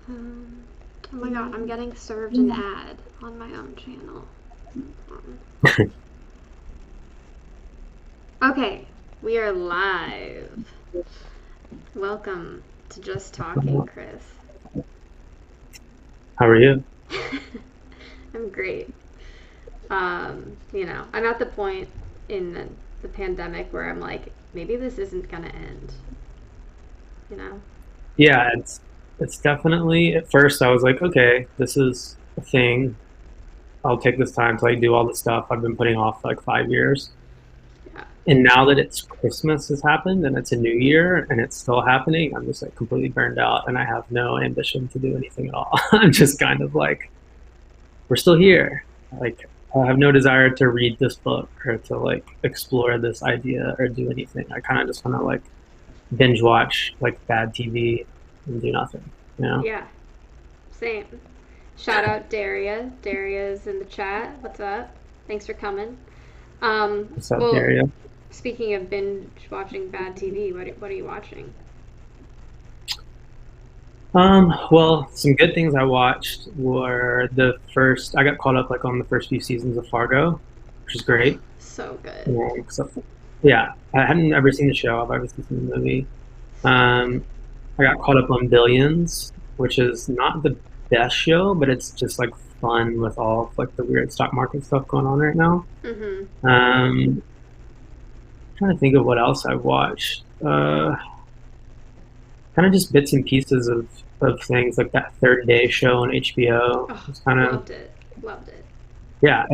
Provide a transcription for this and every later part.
Um, oh my god, I'm getting served an ad on my own channel. Okay, we are live. Welcome to Just Talking, Chris. How are you? I'm great. I'm at the point in the pandemic where I'm like, maybe this isn't gonna end, you know? Yeah, it's definitely at first I was like, okay, this is a thing. I'll take this time to like do all the stuff I've been putting off for like 5 years. Yeah. And now that it's Christmas has happened and it's a new year and it's still happening, I'm just like completely burned out and I have no ambition to do anything at all. I'm just kind of like, we're still here. Like I have no desire to read this book or to like explore this idea or do anything. I kind of just want to like binge watch like bad TV and do nothing, you know? Yeah, same. Shout out Daria. Daria's in the chat. What's up? Thanks for coming. What's up, Well, Daria? speaking of binge watching bad TV, what are you watching? Well, some good things I watched were the first. I got caught up like on the first few seasons of Fargo, which is Oh, great. so good. So, yeah, I hadn't ever seen the show. I've obviously seen the movie. Um, I got caught up on Billions, which is not the best show, but it's just like fun with all of, like the weird stock market stuff going on right now. Mm-hmm. Trying to think of what else I've watched. Kind of just bits and pieces of things like that Third Day show on HBO. Oh, It's kind of loved it. Loved it. yeah,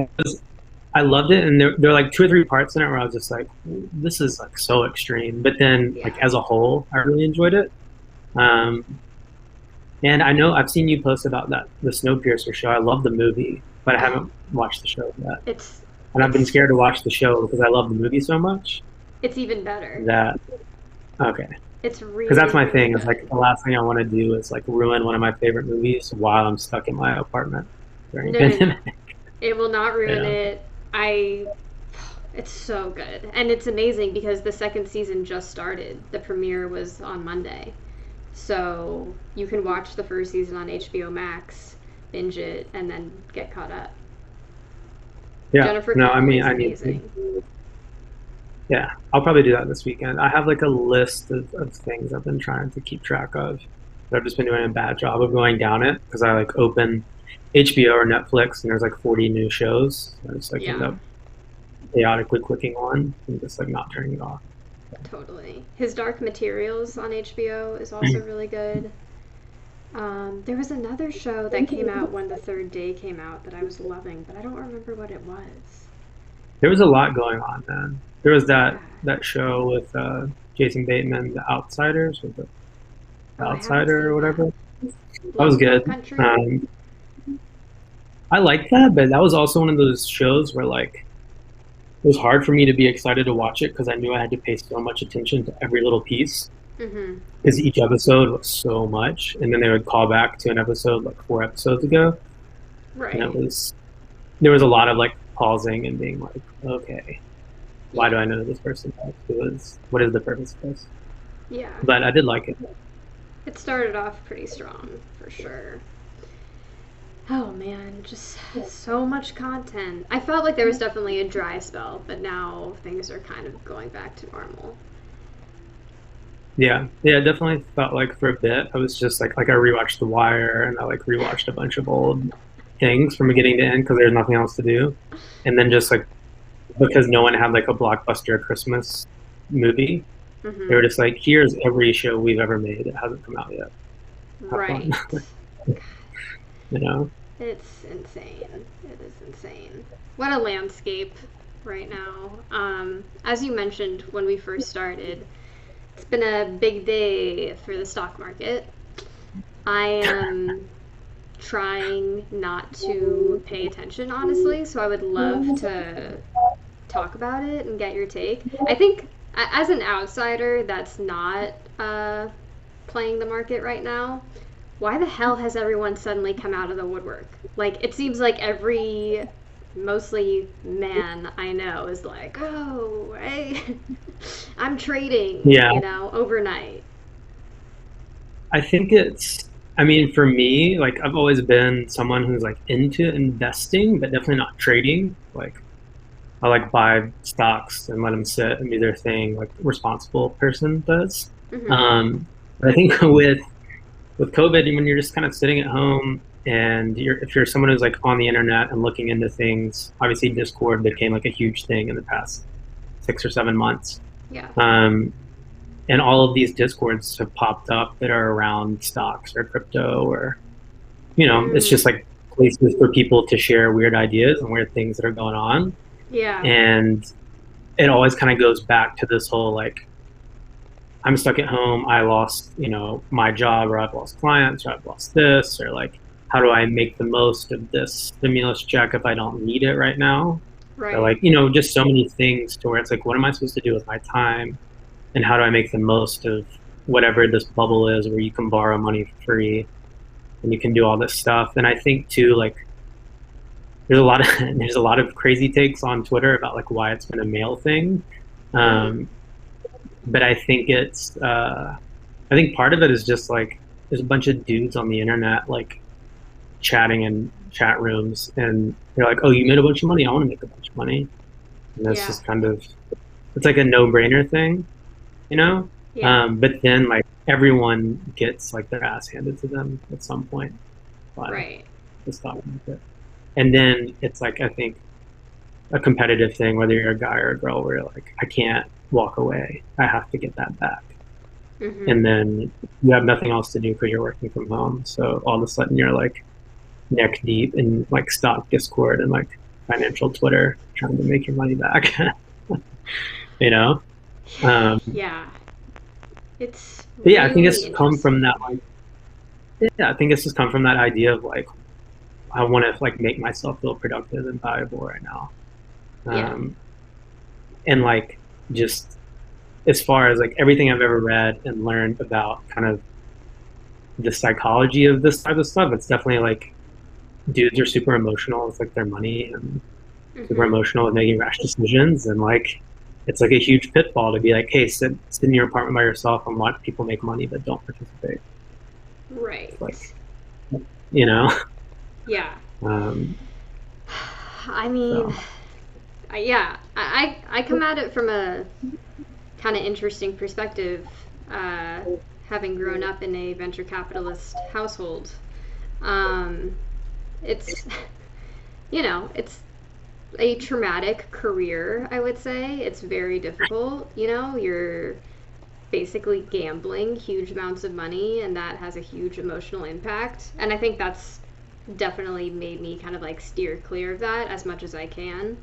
I loved it, and there are like two or three parts in it where I was just like, this is like so extreme. But then like Yeah. as a whole, I really enjoyed it. Um, and I know I've seen you post about that the Snowpiercer show. I love the movie, but I Oh, haven't watched the show yet. it's And I've been it's scared to watch the show because I love the movie so much it's even better. that okay. It's Because that's really, my really thing. Is good. like the last thing I want to do is like ruin one of my favorite movies while I'm stuck in my apartment during No, no, no. pandemic. It will not ruin Yeah, it. I It's so good. And it's amazing because the second season just started. The premiere was on Monday. So you can watch the first season on HBO Max, binge it, and then get caught up. yeah. Jennifer No, I mean Connelly's I need to. amazing. Yeah, I'll probably do that this weekend. I have like a list of things I've been trying to keep track of. But I've just been doing a bad job of going down it because I like open HBO or Netflix and there's like 40 new shows. I just like end Yeah, up chaotically clicking on and just like not turning it off. totally. His Dark Materials on HBO is also really good. There was another show that came out when the third day came out that I was loving, but I don't remember what it was. There was a lot going on, man. There was Yeah. that show with Jason Bateman, The Outsiders, or The Oh, I haven't Outsider or seen that. whatever. That was Lovecraft good. Country? I liked that, but that was also one of those shows where like it was hard for me to be excited to watch it because I knew I had to pay so much attention to every little piece Mm-hmm. because each episode was so much, and then they would call back to an episode like 4 episodes ago, and Right. there was a lot of like pausing and being like, okay, why Yeah. do I know this person? What is the purpose of this? Yeah. But I did like it. It started off pretty strong, for sure. Oh man, just so much content. I felt like there was definitely a dry spell, but now things are kind of going back to normal. Yeah, yeah, it definitely felt like for a bit I was just like I rewatched The Wire and I like rewatched a bunch of old things from beginning to end because there's nothing else to do, and then just like because no one had like a blockbuster Christmas movie, they Mm-hmm. were just like, here's every show we've ever made that hasn't come out yet. Have Right. fun, you know? It's insane. It is insane. What a landscape right now. As you mentioned when we first started, it's been a big day for the stock market. I am trying not to pay attention, honestly, so I would love to talk about it and get your take. I think, as an outsider that's not playing the market right now, why the hell has everyone suddenly come out of the woodwork? Like, it seems like every mostly man I know is like, oh, I'm trading, Yeah, overnight. I think it's I mean, for me, like I've always been someone who's like into investing, but definitely not trading. Like I like buy stocks and let them sit and do their thing, like a responsible person does. Hmm. But I think with COVID, when you're just kind of sitting at home and if you're someone who's like on the internet and looking into things, obviously Discord became like a huge thing in the past 6 or 7 months. Yeah. Um, and all of these Discords have popped up that are around stocks or crypto or, it's just Mm. like places for people to share weird ideas and weird things that are going on. Yeah. And it always kind of goes back to this whole like, I'm stuck at home. I lost, my job, or I've lost clients, or I've lost this, or like, how do I make the most of this stimulus check if I don't need it right now? Or Right. like, just so many things to where it's like, what am I supposed to do with my time? And how do I make the most of whatever this bubble is where you can borrow money for free and you can do all this stuff? And I think too, like, there's a lot of there's a lot of crazy takes on Twitter about like why it's been a male thing. Mm. Um, but I think part of it is just like there's a bunch of dudes on the internet like chatting in chat rooms, and they're like, "Oh, you made a bunch of money. I want to make a bunch of money." And that's Yeah. just kind of it's like a no-brainer thing, you know. Yeah. But then like everyone gets like their ass handed to them at some point by Right. the stock market, and then it's like I think a competitive thing, whether you're a guy or a girl, where you're like, I can't walk away. I have to get that back. Hmm. And then you have nothing else to do because you're working from home. So all of a sudden you're like neck deep in like stock Discord and like financial Twitter trying to make your money back. you know? Um, Yeah. It's but yeah, I think really it's come from that interesting. like yeah, I think it's just come from that idea of like I want to like make myself feel productive and valuable right now. Yeah. Um, and like just as far as like everything I've ever read and learned about kind of the psychology of this type of stuff, it's definitely like dudes are super emotional with like their money and super Hmm. emotional with making rash decisions, and like it's like a huge pitfall to be like, hey, sit in your apartment by yourself and watch people make money but don't participate. It's like, Right. you know, Yeah. um, I mean, so yeah, I come at it from a kind of interesting perspective, uh, having grown up in a venture capitalist household. Um, it's, it's a traumatic career, I would say. It's very difficult. You're basically gambling huge amounts of money, and that has a huge emotional impact. And I think that's definitely made me kind of like steer clear of that as much as I can.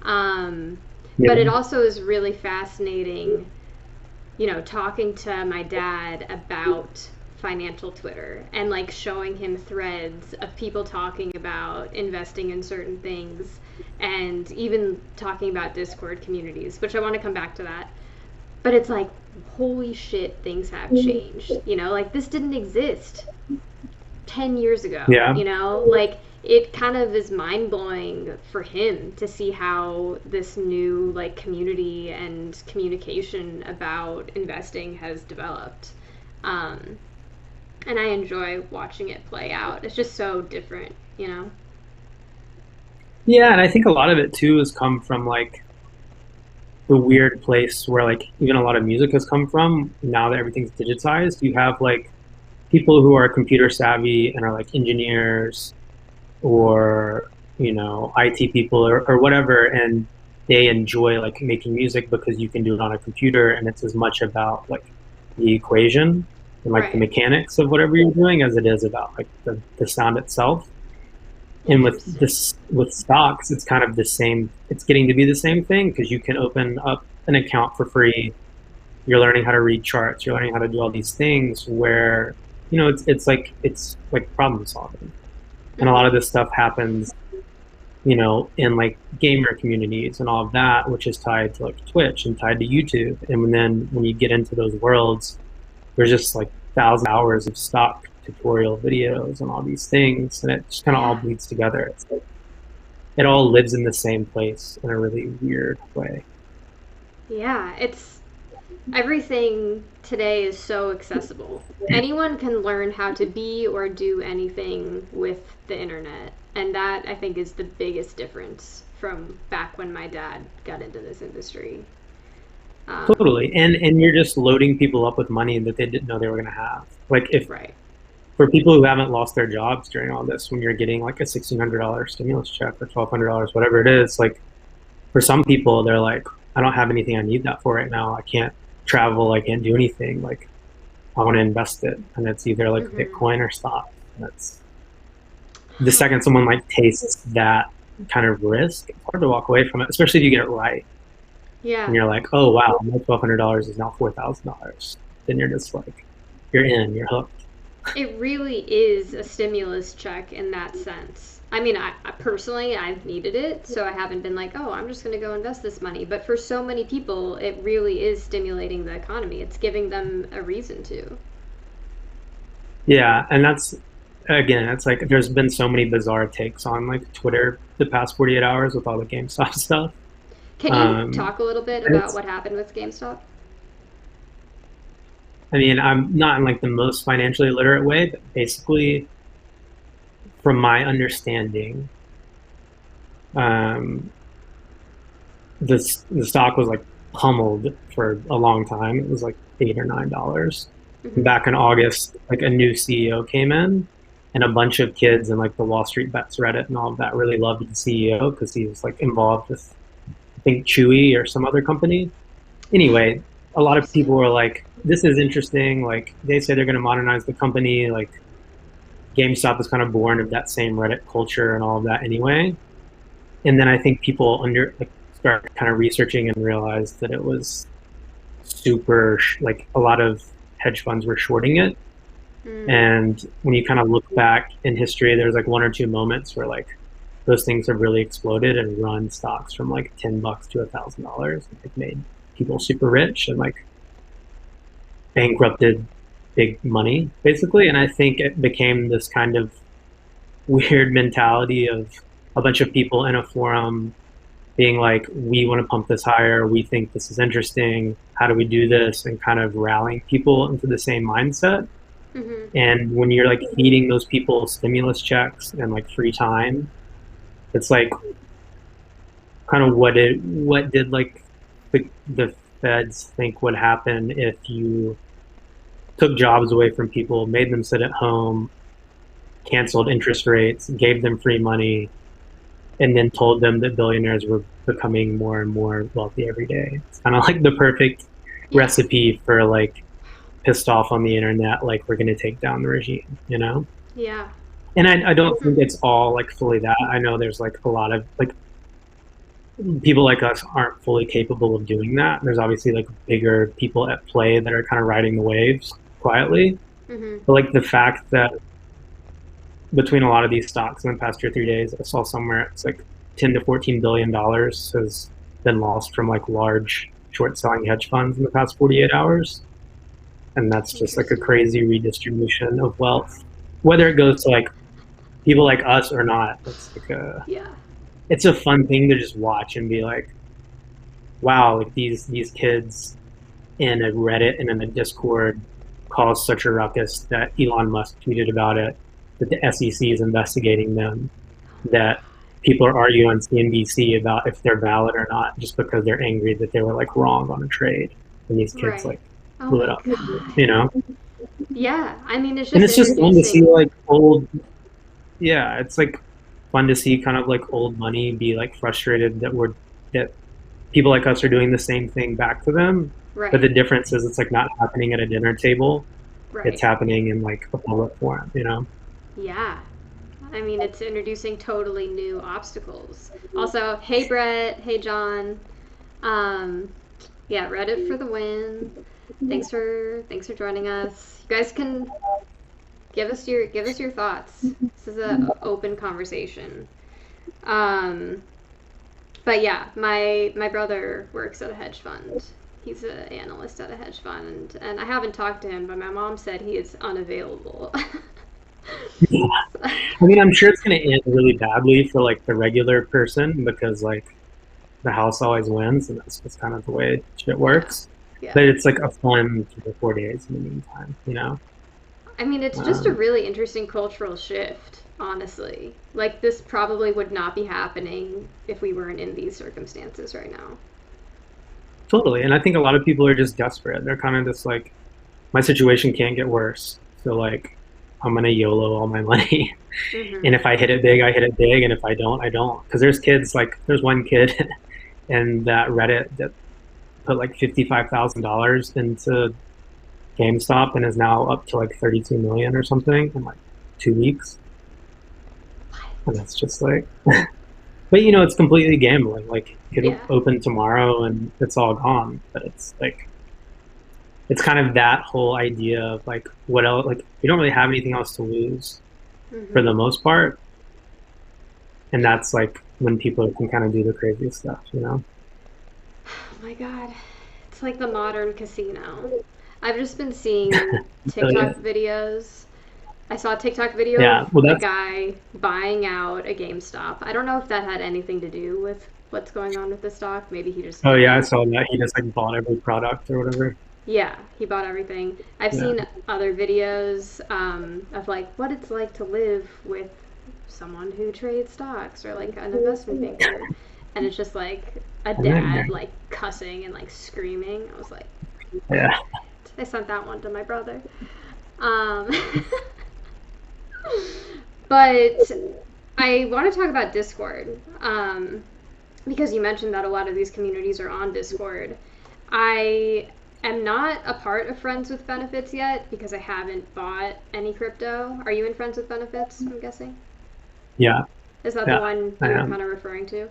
Um, yeah, but it also is really fascinating, talking to my dad about financial Twitter and like showing him threads of people talking about investing in certain things and even talking about Discord communities, which I want to come back to that. But it's like, holy shit, things have changed. Like this didn't exist 10 years ago, yeah, Like it kind of is mind blowing for him to see how this new like community and communication about investing has developed. Um, and I enjoy watching it play out. It's just so different. yeah, and I think a lot of it too has come from like the weird place where like even a lot of music has come from. Now that everything's digitized, you have like people who are computer savvy and are like engineers or IT people or whatever, and they enjoy like making music because you can do it on a computer, and it's as much about like the equation and like the Right. mechanics of whatever you're doing as it is about like the sound itself. And Interesting. with stocks, it's kind of the same. It's getting to be the same thing because you can open up an account for free. You're learning how to read charts. You're learning how to do all these things where it's like problem solving. And a lot Mm-hmm. of this stuff happens, in like gamer communities and all of that, which is tied to like Twitch and tied to YouTube. And then when you get into those worlds, there's just like 1,000 hours of stock tutorial videos and all these things, and it just kind of all Yeah. bleeds together. It's like it all lives in the same place in a really weird way. Yeah. Everything today is so accessible. Anyone can learn how to be or do anything with the internet. And that, I think, is the biggest difference from back when my dad got into this industry. Um, Totally. And you're just loading people up with money that they didn't know they were going to have. Like if right. for people who haven't lost their jobs during all this, when you're getting like a $1,600 stimulus check or $1,200, whatever it is, like for some people, they're like, I don't have anything I need that for right now. I can't travel. I can't do anything. Like I want to invest it. And it's either like Mm-hmm. Bitcoin or stocks. That's the second someone like tastes that kind of risk, it's hard to walk away from it, especially if you get it right. Yeah. And you're like, oh wow, my $1,200 is now $4,000. Then you're just like, you're in, you're hooked. It really is a stimulus check in that sense. I mean, I personally, I've needed it, so I haven't been like, oh, I'm just going to go invest this money. But for so many people, it really is stimulating the economy. It's giving them a reason to. Yeah, and that's again, it's like there's been so many bizarre takes on like Twitter the past 48 hours with all the GameStop stuff. Can you Um, talk a little bit about it's, what happened with GameStop? I mean, I'm not in like the most financially literate way, but basically, from my understanding, um, the stock was like pummeled for a long time. It was like $8 or $9. Mm-hmm. Back in August, like a new CEO came in, and a bunch of kids and like the Wall Street Bets Reddit and all of that really loved the CEO because he was like involved with I think Chewy or some other company. Anyway, a lot of people Interesting. were like, "This is interesting." Like they say they're going to modernize the company. Like GameStop is kind of born of that same Reddit culture and all of that anyway. And then I think people under like start kind of researching and realized that it was super like a lot of hedge funds were shorting it. Mm, And when you kind of look back in history, there's like one or two moments where like those things have really exploded and run stocks from like $10 to $1,000. It made people super rich and like bankrupted big money basically. And I think it became this kind of weird mentality of a bunch of people in a forum being like, we want to pump this higher. We think this is interesting. How do we do this? And kind of rallying people into the same mindset. mm-hmm. And when you're like feeding those people stimulus checks and like free time, it's like kind of what did like the feds think would happen if you took jobs away from people, made them sit at home, canceled interest rates, gave them free money, and then told them that billionaires were becoming more and more wealthy every day. It's kind of like the perfect Yeah. recipe for like pissed off on the internet, like we're going to take down the regime, you know? Yeah. And I don't Hmm. think it's all like fully that. I know there's like a lot of like people like us aren't fully capable of doing that. There's obviously like bigger people at play that are kind of riding the waves quietly. Mm-hmm. But like the fact that between a lot of these stocks in the past 2 or 3 days, I saw somewhere it's like $10 to $14 billion has been lost from like large short selling hedge funds in the past 48 hours. And that's just like a Interesting. crazy redistribution of wealth, whether it goes to like people like us or not. Yeah. It's a fun thing to just watch and be like, wow, like these kids in a Reddit and in a Discord caused such a ruckus that Elon Musk tweeted about it, that the SEC is investigating them, Oh my that people are arguing on CNBC about if they're valid or not, just because they're angry that they were like wrong on a trade, and these God. kids Right. like Oh blew it my up, God. you know. Yeah. I mean, it's And just it's just fun to see introducing. like old, yeah, it's like fun to see kind of like old money be like frustrated that people like us are doing the same thing back to them. But Right. the difference is it's like not happening at a dinner table. It's Right. happening in like a public forum, you know? Yeah. I mean, it's introducing totally new obstacles. Also, hey Brett, hey John. Um, yeah, Reddit for the win. Thanks for joining us. You guys can give us your thoughts. This is a open conversation. Um, but yeah, my brother works at a hedge fund. He's an analyst at a hedge fund, and I haven't talked to him, but my mom said he is unavailable. Yeah. I mean, I'm sure it's going to end really badly for like the regular person because like the house always wins and that's kind of the way shit Yeah. works. Yeah. But it's like a fun 3 or 4 days in the meantime, you know? I mean, it's just a Um, really interesting cultural shift, honestly. Like, this probably would not be happening if we weren't in these circumstances right now. totally. And I think a lot of people are just desperate. They're kind of just like, my situation can't get worse. So like, I'm gonna YOLO all my money. And Mm-hmm. if I hit it big, I hit it big. And if I don't, I don't. Because there's kids like there's one kid in that Reddit that put like $55,000 into GameStop and is now up to like 32 million or something in like 2 weeks. And What? that's just like, but you know, it's completely gambling. Like, it could Yeah. open tomorrow and it's all gone. But it's like, it's kind of that whole idea of like, what else? Like, you don't really have anything else to lose for the Mm-hmm. most part. And that's like when people can kind of do the crazy stuff, you know? Oh my god. It's like the modern casino. I've just been seeing So yeah, TikTok videos. I saw a TikTok video of yeah. Well, a that's, guy buying out a GameStop. I don't know if that had anything to do with what's going on with the stock. Maybe he just oh yeah, I didn't. saw that. He just like bought every product or whatever. Yeah, he bought everything. I've Yeah. seen other videos of like what it's like to live with someone who trades stocks or like an investment banker, and it's just like a And then, dad like cussing and like screaming. I was like, yeah. what? I sent that one to my brother. Um, but I want to talk about Discord because you mentioned that a lot of these communities are on Discord. I am not a part of Friends with Benefits yet because I haven't bought any crypto. Are you in Friends with Benefits? I'm guessing. Yeah. Is that the Yeah. one I you were am. kind of referring to?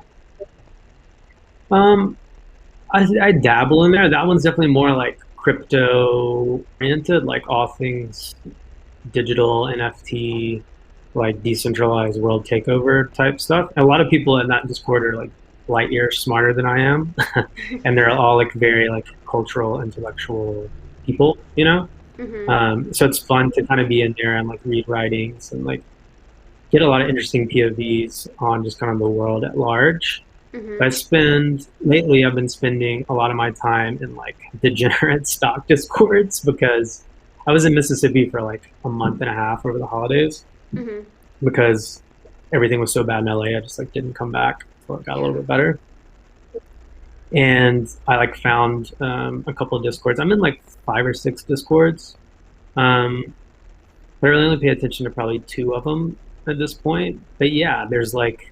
Um, I dabble in there. That one's definitely more like crypto oriented, like all things digital, NFT, like decentralized world takeover type stuff. A lot of people in that Discord are like light years smarter than I am, and they're all like very like cultural, intellectual people, you know. Mm-hmm. So it's fun to kind of be in there and like read writings and like get a lot of interesting POVs on just kind of the world at large. Mm-hmm. But I've been spending a lot of my time in like degenerate stock discords because I was in Mississippi for like a month and a half over the holidays Mm-hmm. because everything was so bad in LA. I just like didn't come back until it got a Yeah. little bit better. And I like found a couple of discords. I'm in like 5 or 6 discords, um, but I really only pay attention to probably two of them at this point. But yeah, there's like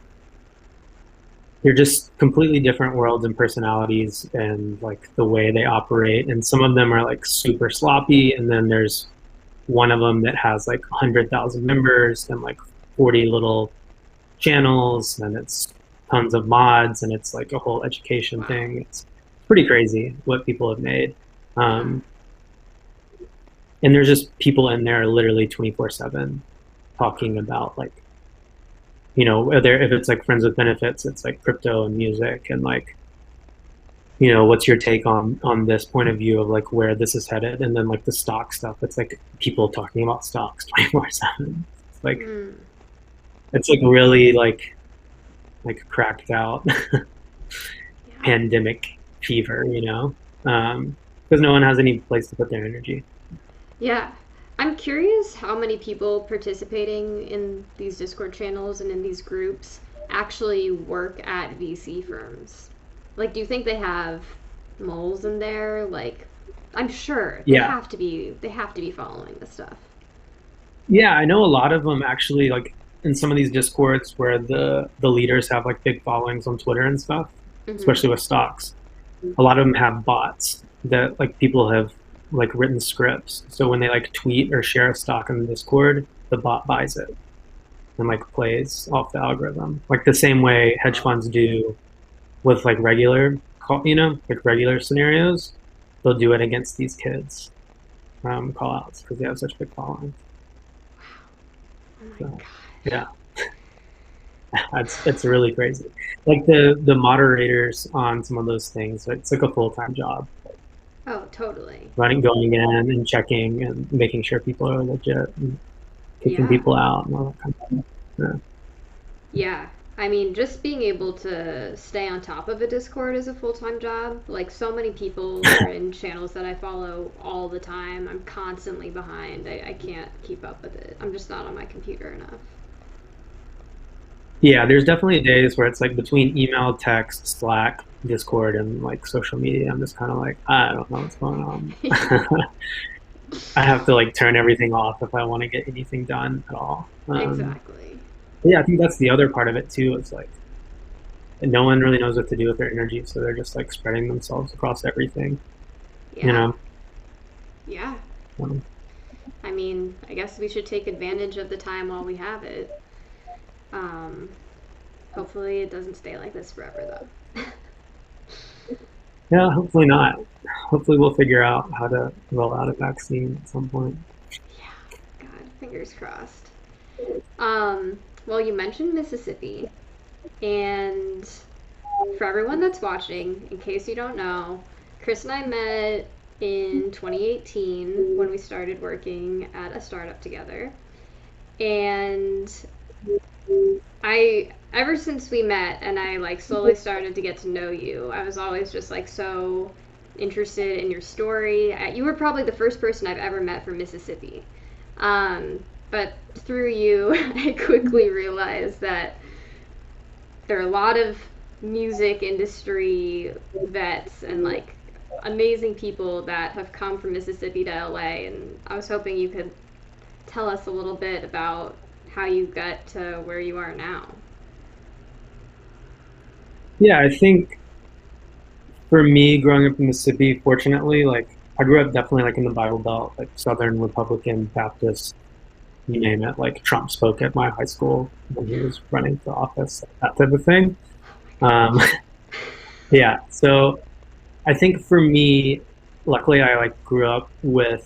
they're just completely different worlds and personalities and like the way they operate. And some of them are like super sloppy, and then there's one of them that has like 100,000 members and like 40 little channels, and it's tons of mods, and it's like a whole education Wow. thing. It's pretty crazy what people have made. Yeah. Um, and there's just people in there literally 24/7 talking about like, you know, whether if it's like friends with benefits, it's like crypto and music and like, you know, what's your take on this point of view of like where this is headed, and then like the stock stuff, it's like people talking about stocks 24/7. It's like Mm. it's like really like cracked out Yeah. pandemic fever, you know, because no one has any place to put their energy. Yeah. I'm curious how many people participating in these Discord channels and in these groups actually work at VC firms. Like, do you think they have moles in there? Like, I'm sure Yeah, they have to be following this stuff. yeah, I know a lot of them actually, like in some of these discords where the leaders have like big followings on Twitter and stuff, Mm-hmm. especially with stocks. A lot of them have bots that like people have like written scripts. So when they like tweet or share a stock in the Discord, the bot buys it and like plays off the algorithm, like the same way hedge funds do with like regular, you know, like regular scenarios. They'll do it against these kids call outs because they have such big followings. Oh my So gosh. yeah, it's really crazy. Like the moderators on some of those things, it's like a full-time job. Oh, totally. Running, going in and checking and making sure people are legit and kicking Yeah. people out and all that kind of stuff. Yeah. Yeah. I mean, just being able to stay on top of a Discord is a full time job. Like, so many people are in channels that I follow all the time. I'm constantly behind. I can't keep up with it. I'm just not on my computer enough. Yeah, there's definitely days where it's like between email, text, Slack, Discord, and like social media. I'm just kind of like, I don't know what's going on. I have to like turn everything off if I want to get anything done at all. Exactly. Yeah, I think that's the other part of it too. It's like no one really knows what to do with their energy, so they're just like spreading themselves across everything. You Yeah. know. Yeah. Um, I mean, I guess we should take advantage of the time while we have it. Um, Hopefully, it doesn't stay like this forever, though. yeah, hopefully not. Hopefully, we'll figure out how to roll out a vaccine at some point. Yeah. God, fingers crossed. Well, you mentioned Mississippi, and for everyone that's watching, in case you don't know, Chris and I met in 2018 when we started working at a startup together. And ever since we met and I like slowly started to get to know you, I was always just like so interested in your story. You were probably the first person I've ever met from Mississippi. But through you, I quickly realized that there are a lot of music industry vets and like amazing people that have come from Mississippi to LA, and I was hoping you could tell us a little bit about how you got to where you are now. Yeah, I think for me, growing up in Mississippi, fortunately, like I grew up definitely like in the Bible Belt, like Southern Republican Baptist, you name it. Like Trump spoke at my high school when he was running for office, that type of thing. Um, yeah, so I think for me, luckily, I like grew up with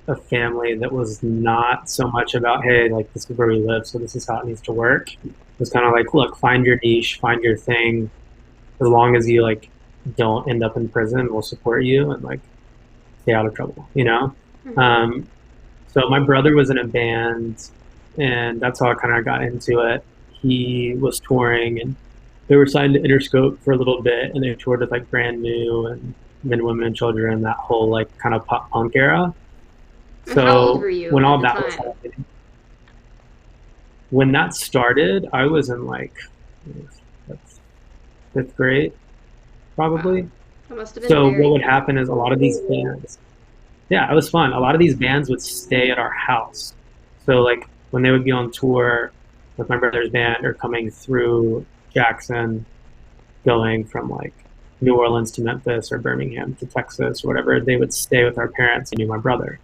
a family that was not so much about, hey, like this is where we live, so this is how it needs to work. It was kind of like, look, find your niche, find your thing. As long as you like don't end up in prison, we'll support you and like stay out of trouble, you know? Mm-hmm. Um, so my brother was in a band, and that's how I kind of got into it. He was touring, and they were signed to Interscope for a little bit, and they toured with like Brand New and Men, Women, and Children, that whole like kind of pop punk era. And how old were So you when at all the that was time? happening, when that started, I was in like fifth grade, Wow. probably. That must have been So very what would cool. happen is a lot of these bands, yeah, it was fun. A lot of these bands would stay at our house. So like when they would be on tour with my brother's band or coming through Jackson, going from like New Orleans to Memphis or Birmingham to Texas or whatever, they would stay with our parents and knew my brother.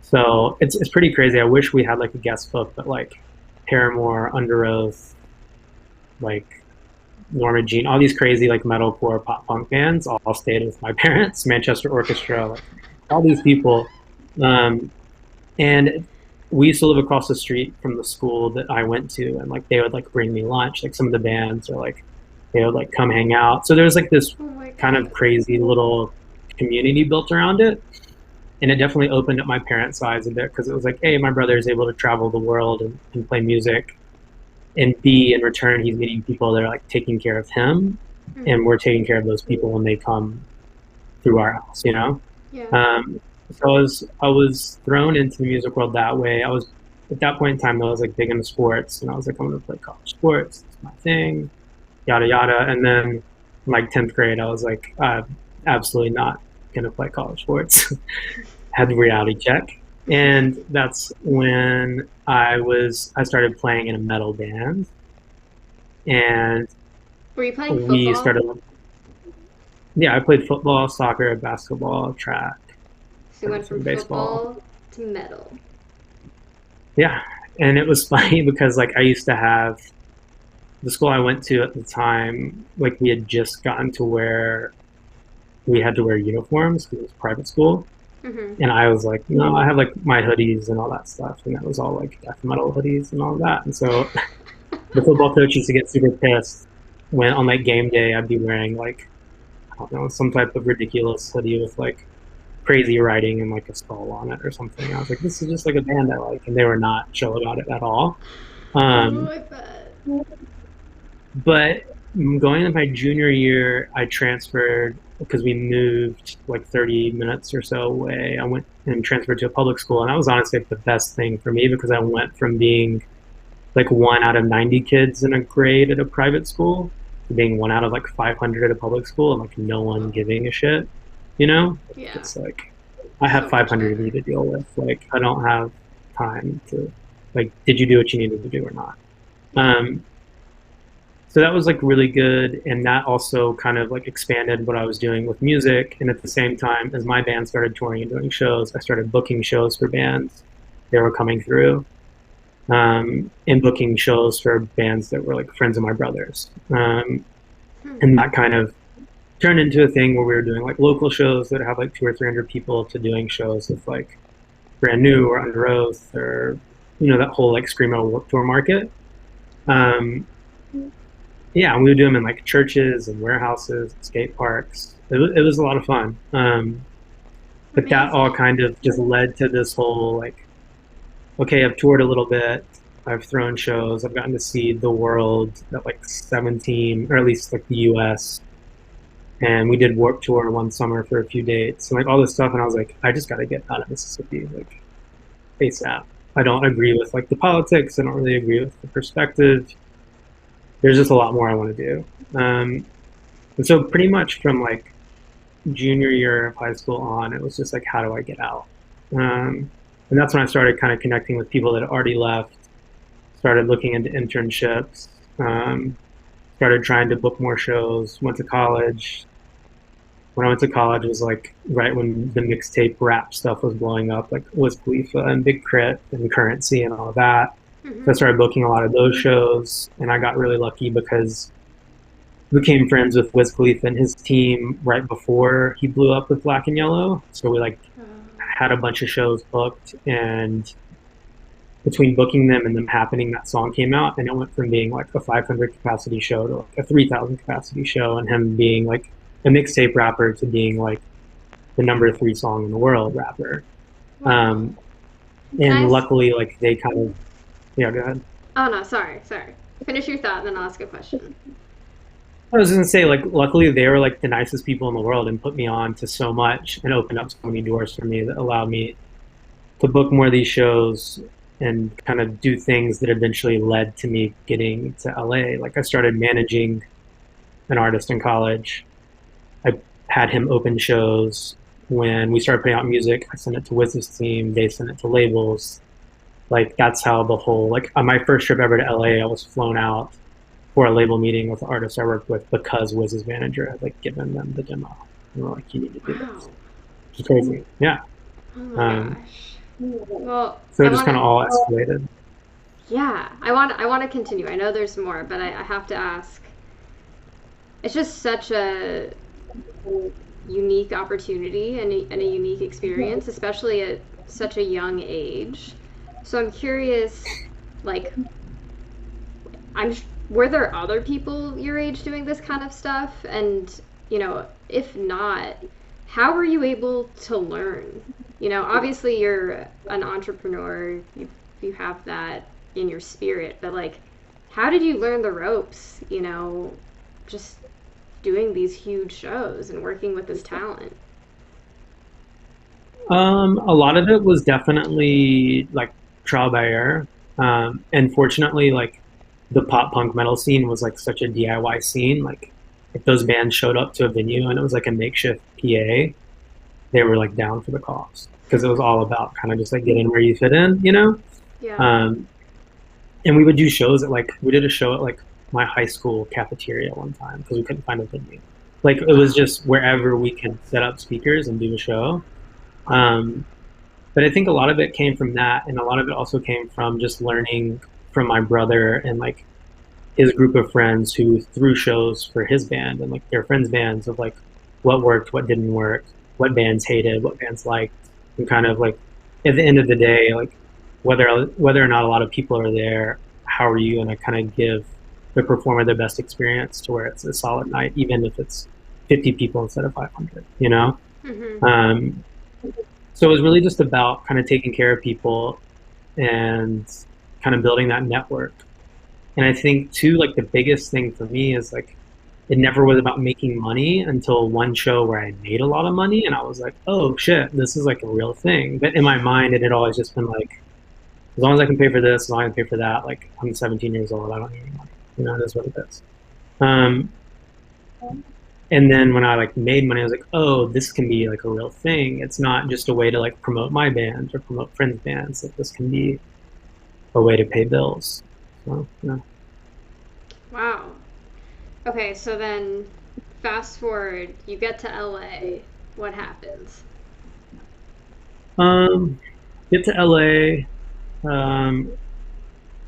So it's pretty crazy. I wish we had like a guest book, but like Paramore, Under Oath, like Norma Jean, all these crazy like metalcore pop punk bands all stayed with my parents, Manchester Orchestra, like all these people. Um, and we used to live across the street from the school that I went to, and like they would like bring me lunch, like some of the bands, or like they would like come hang out. So there was like this Oh my kind of god. crazy little community built around it. And it definitely opened up my parents' eyes a bit because it was like, hey, my brother is able to travel the world and play music, and B, in return, he's meeting people that are like taking care of him, Mm-hmm. and we're taking care of those people when they come through our house, you know. Yeah. So I was thrown into the music world that way. I was at that point in time though, I was like big into sports, and I was like, I'm gonna play college sports. It's my thing, yada yada. And then in like 10th grade, I was like, absolutely not gonna play college sports. Had the reality check, and that's when I started playing in a metal band, and Were you playing we football? started. Yeah, I played football, soccer, basketball, track, So you went from everything, baseball. football to metal. Yeah, and it was funny because like I used to have the school I went to at the time, like we had just gotten to where we had to wear uniforms because it was private school. Mm-hmm. And I was like, no, I have like my hoodies and all that stuff. And that was all like death metal hoodies and all that. And so the football coach used to get super pissed when on like game day I'd be wearing like, I don't know, some type of ridiculous hoodie with like crazy writing and like a skull on it or something. I was like, this is just like a band I like. And they were not chill about it at all. Oh, Um, I bet. But going into my junior year, I transferred because we moved like 30 minutes or so away. I went and transferred to a public school, and that was honestly like the best thing for me because I went from being like one out of 90 kids in a grade at a private school to being one out of like 500 at a public school and like no one giving a shit, you know? Yeah. It's like, I have So much 500 of you better. to deal with. Like, I don't have time to, like, did you do what you needed to do or not? Yeah. Um, so that was like really good. And that also kind of like expanded what I was doing with music. And at the same time, as my band started touring and doing shows, I started booking shows for bands that were coming through, and booking shows for bands that were like friends of my brothers. Hmm. And that kind of turned into a thing where we were doing like local shows that have like 200 or 300 people to doing shows with like Brand New or Under Oath or, that whole like Screamo Warped Tour market. Wow. Um, yeah, and we would do them in like churches and warehouses, and skate parks. It was a lot of fun. But that all Amazing. kind of just led to this whole like, okay, I've toured a little bit. I've thrown shows. I've gotten to see the world at like 17, or at least like the US. And we did Warp Tour one summer for a few dates and like all this stuff. And I was like, I just got to get out of Mississippi, like ASAP. I don't agree with like the politics. I don't really agree with the perspective. There's just a lot more I want to do. And so pretty much from like junior year of high school on, it was just like, how do I get out? And that's when I started kind of connecting with people that had already left, started looking into internships, started trying to book more shows, went to college. When I went to college, it was like right when the mixtape rap stuff was blowing up, like Wiz Khalifa and Big Crit and Currency and all of that. So I Hmm. started booking a lot of those shows, and I got really lucky because I became friends with Wiz Khalifa and his team right before he blew up with Black and Yellow. So we like had a bunch of shows booked, and between booking them and them happening, that song came out, and it went from being like a 500 capacity show to like a 3,000 capacity show, and him being like a mixtape rapper to being like the number three song in the world rapper. Wow. Um, Can and I? luckily, like they kind of, yeah, go ahead. Oh no, sorry, sorry. Finish your thought, then I'll ask a question. I was gonna say, like, luckily they were like the nicest people in the world and put me on to so much and opened up so many doors for me that allowed me to book more of these shows and kind of do things that eventually led to me getting to LA. Like I started managing an artist in college. I had him open shows. When we started putting out music, I sent it to Wiz's team. They sent it to labels. Like that's how the whole like on my first trip ever to LA, I was flown out for a label meeting with the artist I worked with because Wiz's manager had like given them the demo. And we're like, you need to do this. Wow. It's crazy. Yeah. Oh my Um, gosh. Well, so I it just want kind to. of all escalated. Yeah, I want to continue. I know there's more, but I have to ask. It's just such a unique opportunity and a unique experience, especially at such a young age. So I'm curious, like, I'm were there other people your age doing this kind of stuff? And if not, how were you able to learn? Obviously you're an entrepreneur. You have that in your spirit, but like, how did you learn the ropes? Just doing these huge shows and working with this talent. A lot of it was definitely like trial by error. And fortunately, like the pop punk metal scene was like such a DIY scene. Like if those bands showed up to a venue and it was like a makeshift PA, they were like down for the cause because it was all about kind of just like getting where you fit in. Yeah. Um, and we would do shows at like we did a show at like my high school cafeteria one time because we couldn't find a venue. Like it was Wow. just wherever we could set up speakers and do a show. Um, but I think a lot of it came from that, and a lot of it also came from just learning from my brother and like his group of friends who threw shows for his band and like their friends' bands of like what worked, what didn't work, what bands hated, what bands liked, and kind of like at the end of the day, like whether or not a lot of people are there, how are you going to kind of give the performer the best experience to where it's a solid night, even if it's 50 people instead of 500. Mhm. Um, so it was really just about kind of taking care of people and kind of building that network. And I think too, like the biggest thing for me is like it never was about making money until one show where I made a lot of money and I was like, oh shit, this is like a real thing. But in my mind it had always just been like, as long as I can pay for this, as long as I can pay for that, like I'm 17 years old, I don't need any money. You know, that's what it is. Um, and then when I like made money, I was like, oh, this can be like a real thing. It's not just a way to like promote my band or promote friends' bands. Like this can be a way to pay bills. So yeah. Wow. Okay, so then fast forward, you get to LA. What happens? Um, get to LA, um,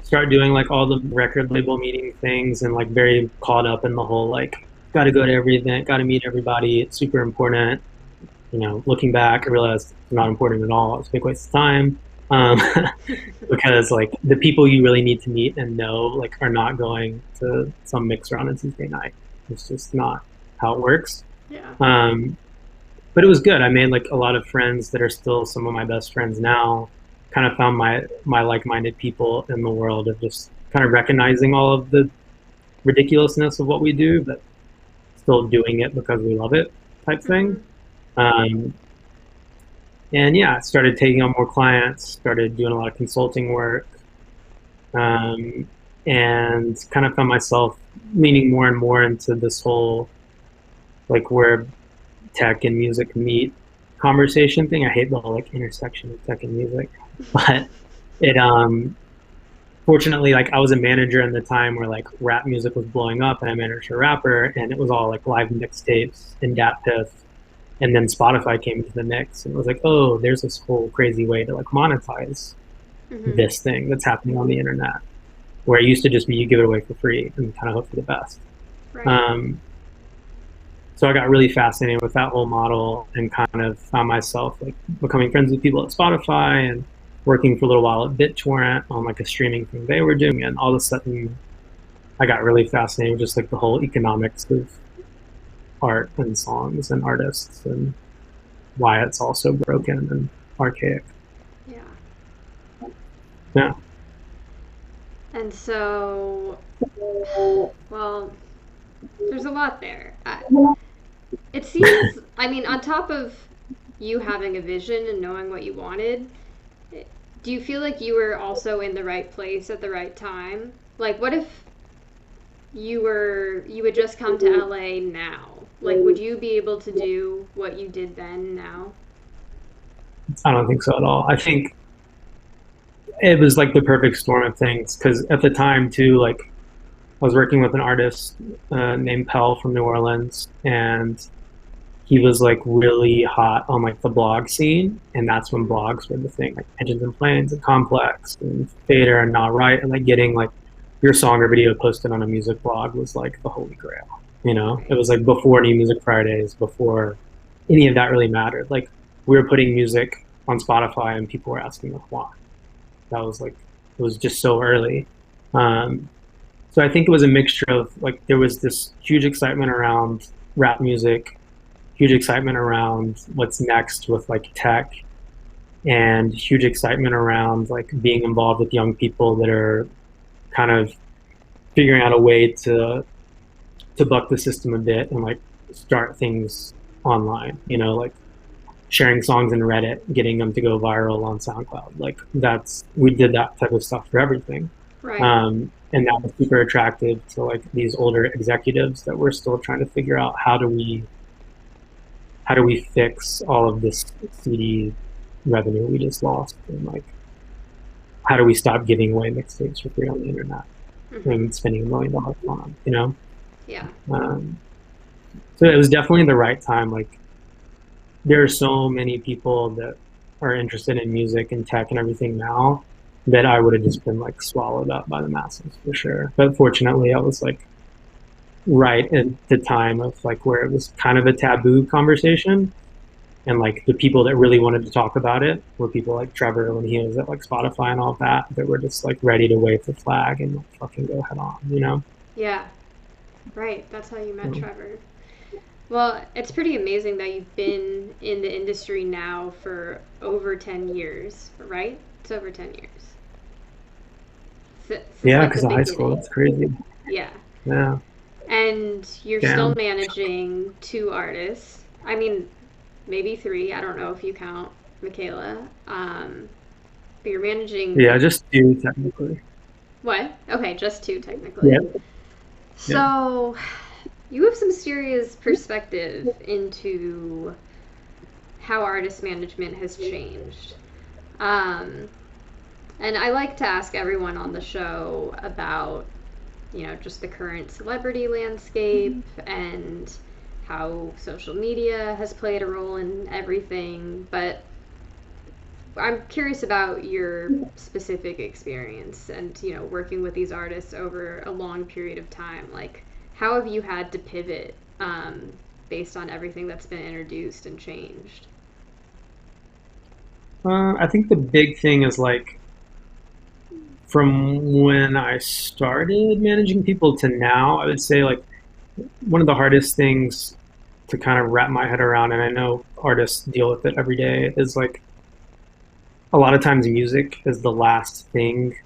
start doing like all the record label meeting things and like very caught up in the whole like got to go to every event, got to meet everybody. It's super important. You know, looking back, I realized it's not important at all. It's a big waste of time. Um, because like the people you really need to meet and know like are not going to some mixer on a Tuesday night. It's just not how it works. Yeah. Um, but it was good. I made like a lot of friends that are still some of my best friends now. Kind of found my like-minded people in the world of just kind of recognizing all of the ridiculousness of what we do, but still doing it because we love it, type Mm-hmm. thing. Um, and yeah, started taking on more clients, started doing a lot of consulting work, um, and kind of found myself leaning more and more into this whole like where tech and music meet conversation thing. I hate the whole like intersection of tech and music, but it fortunately like I was a manager in the time where like rap music was blowing up, and I managed a rapper, and it was all like live mixtapes and DatPiff, and then Spotify came into the mix, and it was like, oh, there's this whole crazy way to like monetize Mm-hmm. this thing that's happening on the internet, where it used to just be you give it away for free and kind of hope for the best. Right. Um, so I got really fascinated with that whole model and kind of found myself like becoming friends with people at Spotify and working for a little while at BitTorrent on like a streaming thing they were doing. And all of a sudden I got really fascinated with just like the whole economics of art and songs and artists and why it's all so broken and archaic. Yeah. Yeah. And so, well, there's a lot there. It seems, I mean, on top of you having a vision and knowing what you wanted, do you feel like you were also in the right place at the right time? Like, what if you had just come to LA now? Like, would you be able to do what you did then now? I don't think so at all. I think it was like the perfect storm of things because at the time too, like I was working with an artist named Pell from New Orleans, and he was like really hot on like the blog scene, and that's when Mm-hmm. blogs were the thing, like Engines and Planes and Complex and Fader and Not Right, and like getting like your song or video posted on a music blog was like the holy grail. You know, it Right. was like before New Music Fridays, before any of that really mattered. Like we were putting music on Spotify, and people were asking like why. That was like it was just so early. Um, so I think it was a mixture of like there was this huge excitement around rap music, huge excitement around what's next with like tech, and huge excitement around like being involved with young people that are kind of figuring out a way to buck the system a bit and like start things online. You know, like sharing songs in Reddit, getting them to go viral on SoundCloud. Like that's we did that type of stuff for everything. Right. And that was super attractive to like these older executives that were still trying to figure out how do we fix all of this CD revenue we just lost, and like how do we stop giving away mixtapes for free on the internet Mm-hmm. and spending $1 million on them, you know? Yeah. um, so it was definitely the right time. Like there are so many people that are interested in music and tech and everything now that I would have just been like swallowed up by the masses for sure. But fortunately I was like right at the time of like where it was kind of a taboo conversation, and like the people that really wanted to talk about it were people like Trevor when he was at like Spotify and all that were just like ready to wave the flag and like fucking go head on, you know? Yeah. Right. That's how you met So, Trevor. Well, it's pretty amazing that you've been in the industry now for over 10 years, right? It's over 10 years. since Yeah, like the because of high school, beginning. it's crazy. Yeah. Yeah, And you're still damn. managing two artists. I mean, maybe three. I don't know if you count Michaela. But you're managing Yeah, just two technically. what? Okay, just two technically. Yeah, yeah. So you have some serious perspective into how artist management has changed. Um, and I like to ask everyone on the show about, just the current celebrity landscape and how social media has played a role in everything. But I'm curious about your specific experience and, working with these artists over a long period of time. Like, how have you had to pivot based on everything that's been introduced and changed? I think the big thing is like from when I started managing people to now, I would say like one of the hardest things to kind of wrap my head around, and I know artists deal with it every day, is like a lot of times music is the last thing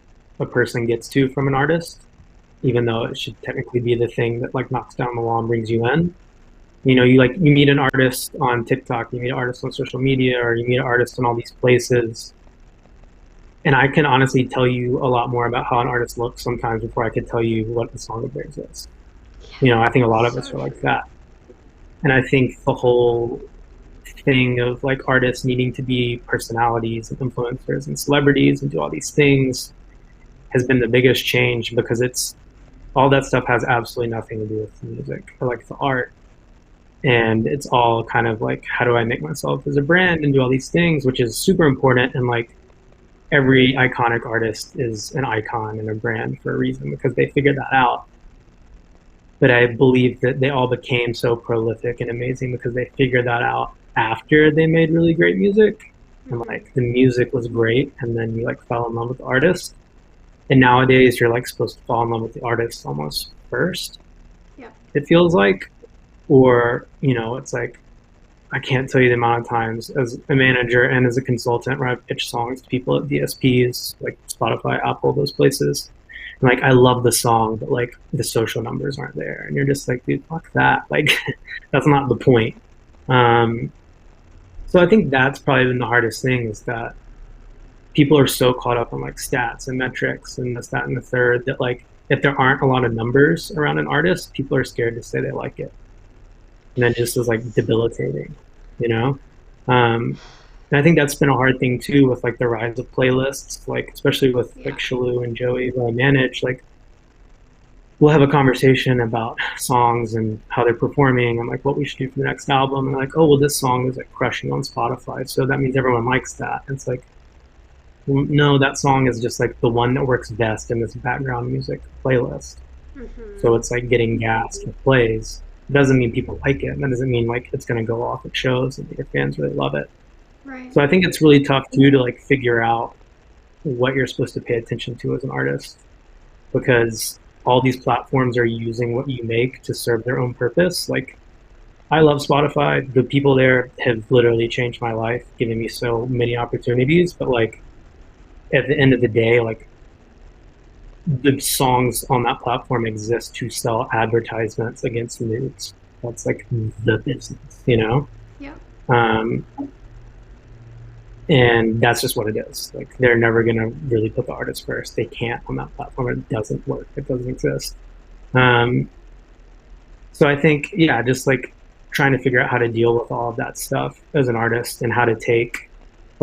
a person gets to from an artist, even though it should technically be the thing that like knocks down the wall and brings you in. You meet an artist on TikTok, you meet an artist on social media, or you meet an artist in all these places. And I can honestly tell you a lot more about how an artist looks sometimes before I could tell you what the song of theirs is. I think a lot of us So are like true. that. And I think the whole thing of like artists needing to be personalities and influencers and celebrities and do all these things has been the biggest change because it's all that stuff has absolutely nothing to do with the music or like the art. And it's all kind of like, how do I make myself as a brand and do all these things, which is super important. And like every iconic artist is an icon and a brand for a reason because they figured that out. But I believe that they all became so prolific and amazing because they figured that out after they made really great music. And Mm-hmm. like the music was great, and then you like fell in love with the artist. And nowadays, you're like supposed to fall in love with the artist almost first. Yep. It feels like, or it's like I can't tell you the amount of times as a manager and as a consultant where I've pitched songs to people at DSPs like Spotify, Apple, those places. And like I love the song, but like the social numbers aren't there, and you're just like, dude, fuck that. Like that's not the point. Um, so I think that's probably been the hardest thing is that people are so caught up on like stats and metrics and this, that, and the third that like if there aren't a lot of numbers around an artist, people are scared to say they like it, and that just is like debilitating, you know. And I think that's been a hard thing too with like the rise of playlists, like especially with like Yeah. Shalou and Joey who I manage. Like we'll have a conversation about songs and how they're performing and like what we should do for the next album. And like, oh well, this song is like crushing on Spotify, so that means everyone likes that. And it's like, well, no, that song is just like the one that works best in this background music playlist. Mm-hmm. So it's like getting gassed with plays. It doesn't mean people like it. That doesn't mean like it's going to go off at shows and your fans really love it. Right. So I think it's really tough too to like figure out what you're supposed to pay attention to as an artist because all these platforms are using what you make to serve their own purpose. Like I love Spotify. The people there have literally changed my life, giving me so many opportunities. But like at the end of the day, like the songs on that platform exist to sell advertisements against nudes. That's like the business, you know? Yep. Um, and that's just what it is. Like they're never gonna really put the artist first. They can't on that platform. It doesn't work. It doesn't exist. Um, so I think, yeah, just like trying to figure out how to deal with all of that stuff as an artist and how to take,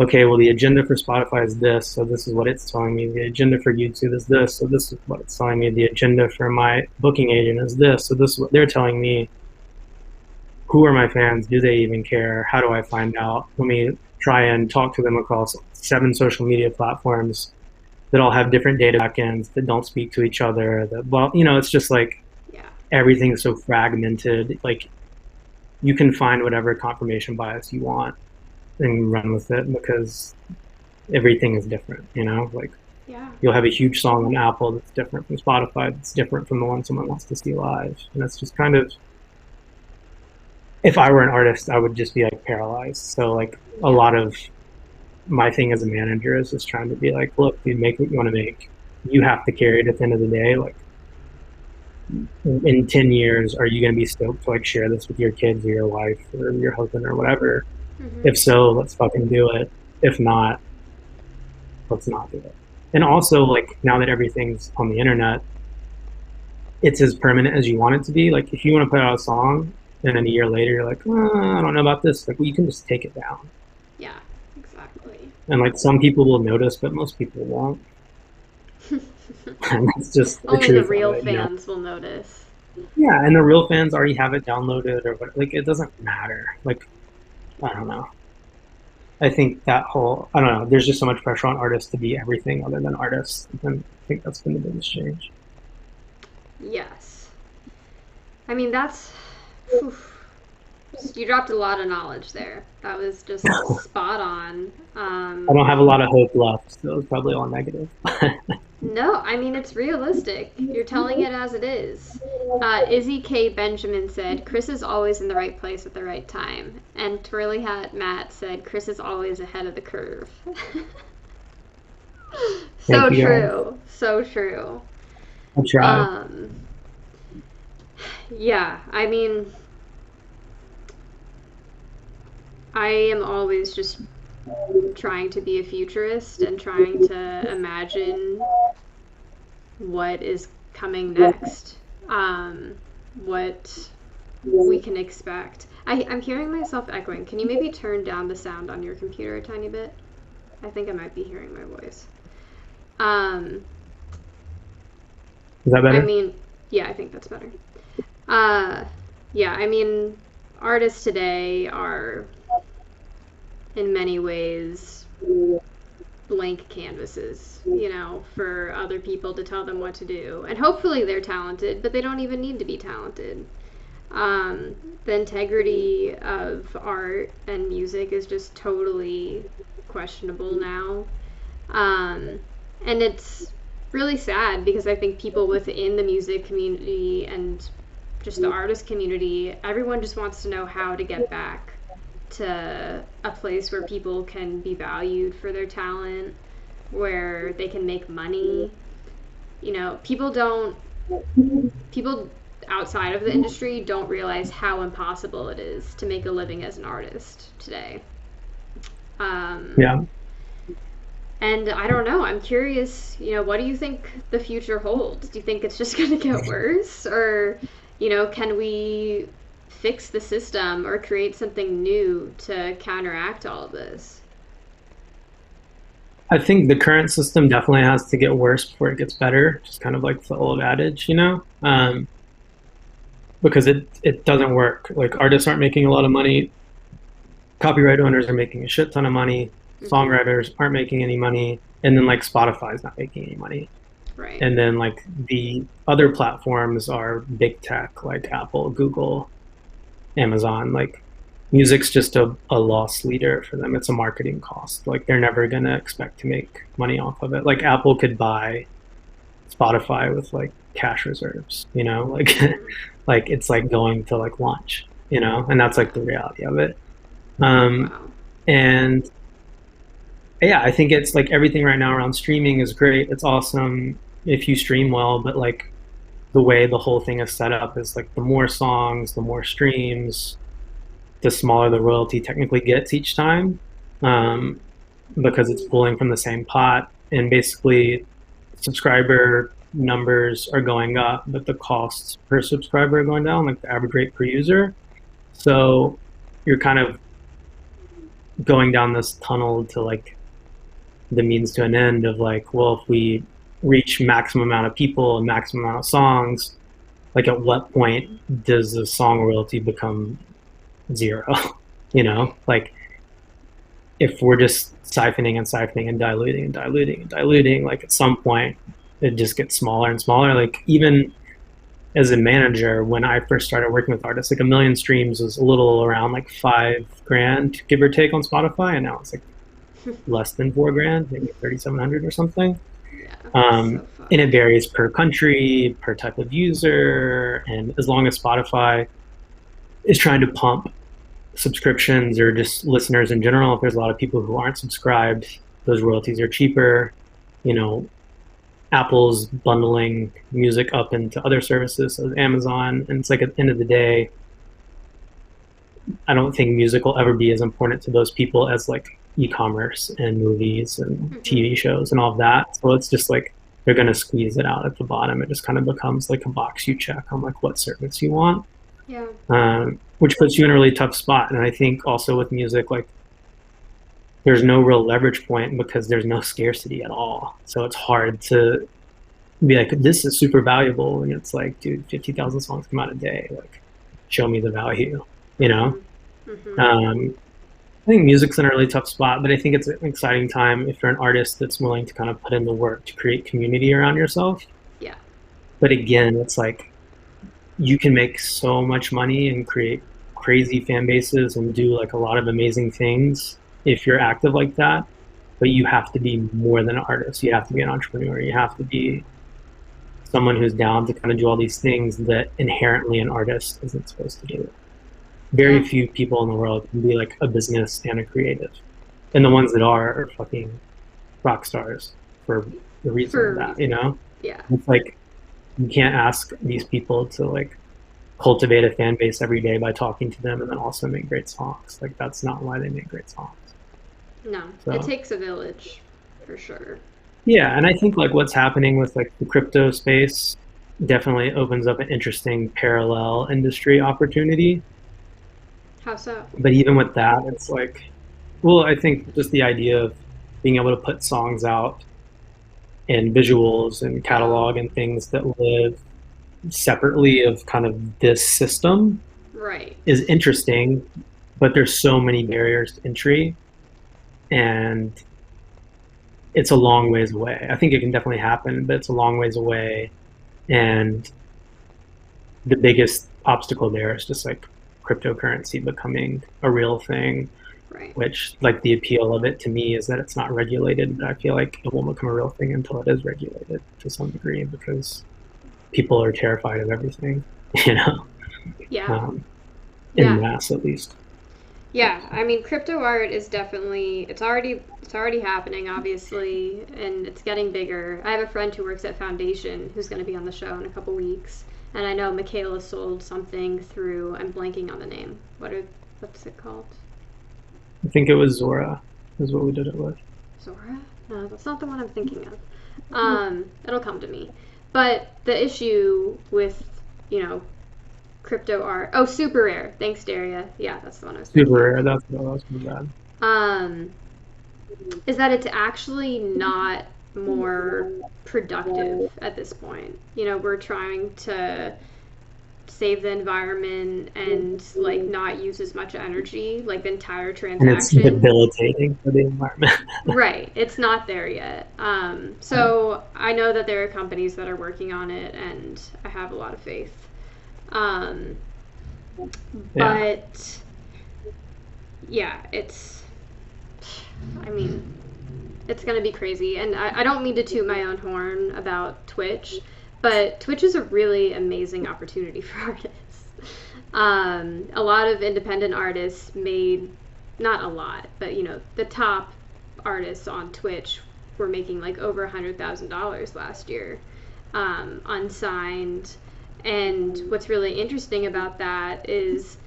okay, well, the agenda for Spotify is this, so this is what it's telling me. The agenda for YouTube is this, so this is what it's telling me. The agenda for my booking agent is this, so this is what they're telling me. Who are my fans? Do they even care? How do I find out? Let me try and talk to them across 7 social media platforms that all have different data backends that don't speak to each other. That, well, it's just like Yeah. everything's so fragmented. Like you can find whatever confirmation bias you want and run with it because everything is different, like Yeah. you'll have a huge song on Apple that's different from Spotify, that's different from the one someone wants to see live. And that's just kind of, if I were an artist, I would just be like paralyzed. So like a Yeah. lot of my thing as a manager is just trying to be like, look, dude, make what you want to make. you have to carry it at the end of the day. Like, in 10 years, are you going to be stoked to like share this with your kids or your wife or your husband or whatever? Mm-hmm. If so, let's fucking do it. If not, let's not do it. And also, like, now that everything's on the internet, it's as permanent as you want it to be. Like, if you want to put out a song and then a year later you're like, I don't know about this, like, well, you can just take it down. Yeah, exactly. And like, some people will notice, but most people won't. And that's just the Only the truth of real it, you know? fans will notice. Yeah, and the real fans already have it downloaded or what. Like, it doesn't matter. Like, I don't know. I think that whole, I don't know, there's just so much pressure on artists to be everything other than artists. And I think that's been the biggest change. Yes. I mean, that's. Oof. You dropped a lot of knowledge there. That was just spot on. I don't have a lot of hope left, so it's probably all negative. No, I mean, it's realistic. You're telling it as it is. Izzy K. Benjamin said, Chris is always in the right place at the right time. And Twirly Hat Matt said, Chris is always ahead of the curve. So true. So true. I'll try. Yeah, I mean, I am always just trying to be a futurist and trying to imagine what is coming next, what we can expect. I'm hearing myself echoing. Can you maybe turn down the sound on your computer a tiny bit? I think I might be hearing my voice. Is that better? I mean, yeah, I think that's better. Yeah, I mean, artists today are in many ways blank canvases, you know, for other people to tell them what to do. And hopefully they're talented, but they don't even need to be talented. The integrity of art and music is just totally questionable now. And it's really sad because I think people within the music community and just the artist community, everyone just wants to know how to get back to a place where people can be valued for their talent, where they can make money. You know, people outside of the industry don't realize how impossible it is to make a living as an artist today. Yeah. And I don't know. I'm curious, you know, what do you think the future holds? Do you think it's just going to get worse? Or, you know, can we fix the system or create something new to counteract all of this? I think the current system definitely has to get worse before it gets better. Just kind of like the old adage, you know? Because it doesn't work. Like, artists aren't making a lot of money. Copyright owners are making a shit ton of money. Songwriters aren't making any money. And then like Spotify's not making any money. Right. And then like the other platforms are big tech, like Apple, Google, Amazon. Like, music's just a loss leader for them. It's a marketing cost. Like, they're never gonna expect to make money off of it. Like, Apple could buy Spotify with like cash reserves, you know, like like it's like going to like lunch, you know, and that's like the reality of it. Wow. And yeah, I think it's like everything right now around streaming is great. It's awesome if you stream well, but like the way the whole thing is set up is like the more songs, the more streams, the smaller the royalty technically gets each time, because it's pulling from the same pot. And basically, subscriber numbers are going up, but the costs per subscriber are going down, like the average rate per user. So you're kind of going down this tunnel to like the means to an end of like, well, if we reach maximum amount of people and maximum amount of songs, like at what point does the song royalty become zero? You know, like if we're just siphoning and siphoning and diluting and diluting and diluting, like at some point it just gets smaller and smaller. Like, even as a manager, when I first started working with artists, like 1 million streams was a little around like $5,000, give or take, on Spotify, and now it's like less than $4,000, maybe 3,700 or something. Yeah. And it varies per country, per type of user, and as long as Spotify is trying to pump subscriptions or just listeners in general, if there's a lot of people who aren't subscribed, those royalties are cheaper. You know, Apple's bundling music up into other services, so Amazon, and it's like at the end of the day, I don't think music will ever be as important to those people as like e-commerce and movies and TV shows and all of that. So it's just like they're going to squeeze it out at the bottom. It just kind of becomes like a box you check on like what service you want, Yeah. which puts you in a really tough spot. And I think also with music, like there's no real leverage point because there's no scarcity at all. So it's hard to be like, this is super valuable. And it's like, dude, 50,000 songs come out a day. Like, show me the value, you know? I think music's in a really tough spot, but I think it's an exciting time if you're an artist that's willing to kind of put in the work to create community around yourself. Yeah. But again, it's like you can make so much money and create crazy fan bases and do like a lot of amazing things if you're active like that. But you have to be more than an artist. You have to be an entrepreneur. You have to be someone who's down to kind of do all these things that inherently an artist isn't supposed to do. Very few people in the world can be like a business and a creative. And the ones that are fucking rock stars for the reason of that, you know? Yeah. It's like you can't ask these people to like cultivate a fan base every day by talking to them and then also make great songs. Like that's not why they make great songs. No, so. It takes a village for sure. Yeah, and I think like what's happening with like the crypto space definitely opens up an interesting parallel industry opportunity. How so? But even with that, it's like, well, I think just the idea of being able to put songs out and visuals and catalog and things that live separately of kind of this system is interesting, but there's so many barriers to entry and it's a long ways away. I think it can definitely happen, but it's a long ways away. And the biggest obstacle there is just like cryptocurrency becoming a real thing, which like the appeal of it to me is that it's not regulated, but I feel like it won't become a real thing until it is regulated to some degree because people are terrified of everything, you know? Yeah. In mass, at least. Yeah, I mean, crypto art is definitely, it's already happening, obviously, and it's getting bigger. I have a friend who works at Foundation who's going to be on the show in a couple weeks. And I know Michaela sold something through, I'm blanking on the name. What's it called? I think it was Zora is what we did it with. Zora? No, that's not the one I'm thinking of. It'll come to me. But the issue with, crypto art. Oh, Super Rare. Thanks, Daria. Yeah, that's the one I was thinking. Super Rare, that's what I was thinking about. Is that it's actually not more productive at this point. We're trying to save the environment and like not use as much energy, like the entire transaction. And it's debilitating for the environment. Right. It's not there yet. So I know that there are companies that are working on it and I have a lot of faith. But yeah, it's going to be crazy. And I don't mean to toot my own horn about Twitch, but Twitch is a really amazing opportunity for artists. A lot of independent artists made, not a lot, but the top artists on Twitch were making like over $100,000 last year, unsigned. And what's really interesting about that is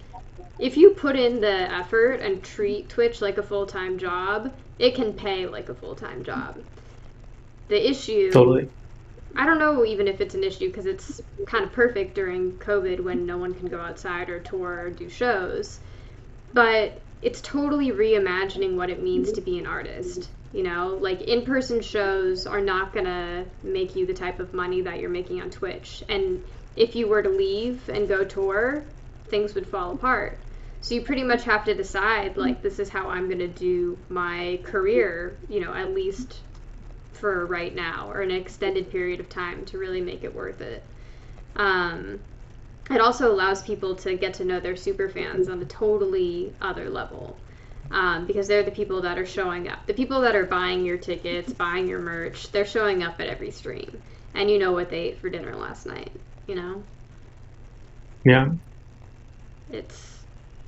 if you put in the effort and treat Twitch like a full-time job, it can pay like a full-time job. The issue... Totally. I don't know even if it's an issue because it's kind of perfect during COVID when no one can go outside or tour or do shows. But it's totally reimagining what it means to be an artist. Like in-person shows are not going to make you the type of money that you're making on Twitch. And if you were to leave and go tour, things would fall apart. So you pretty much have to decide, like, this is how I'm going to do my career, at least for right now, or an extended period of time to really make it worth it. It also allows people to get to know their super fans on a totally other level, because they're the people that are showing up. The people that are buying your tickets, buying your merch, they're showing up at every stream. And you know what they ate for dinner last night, Yeah.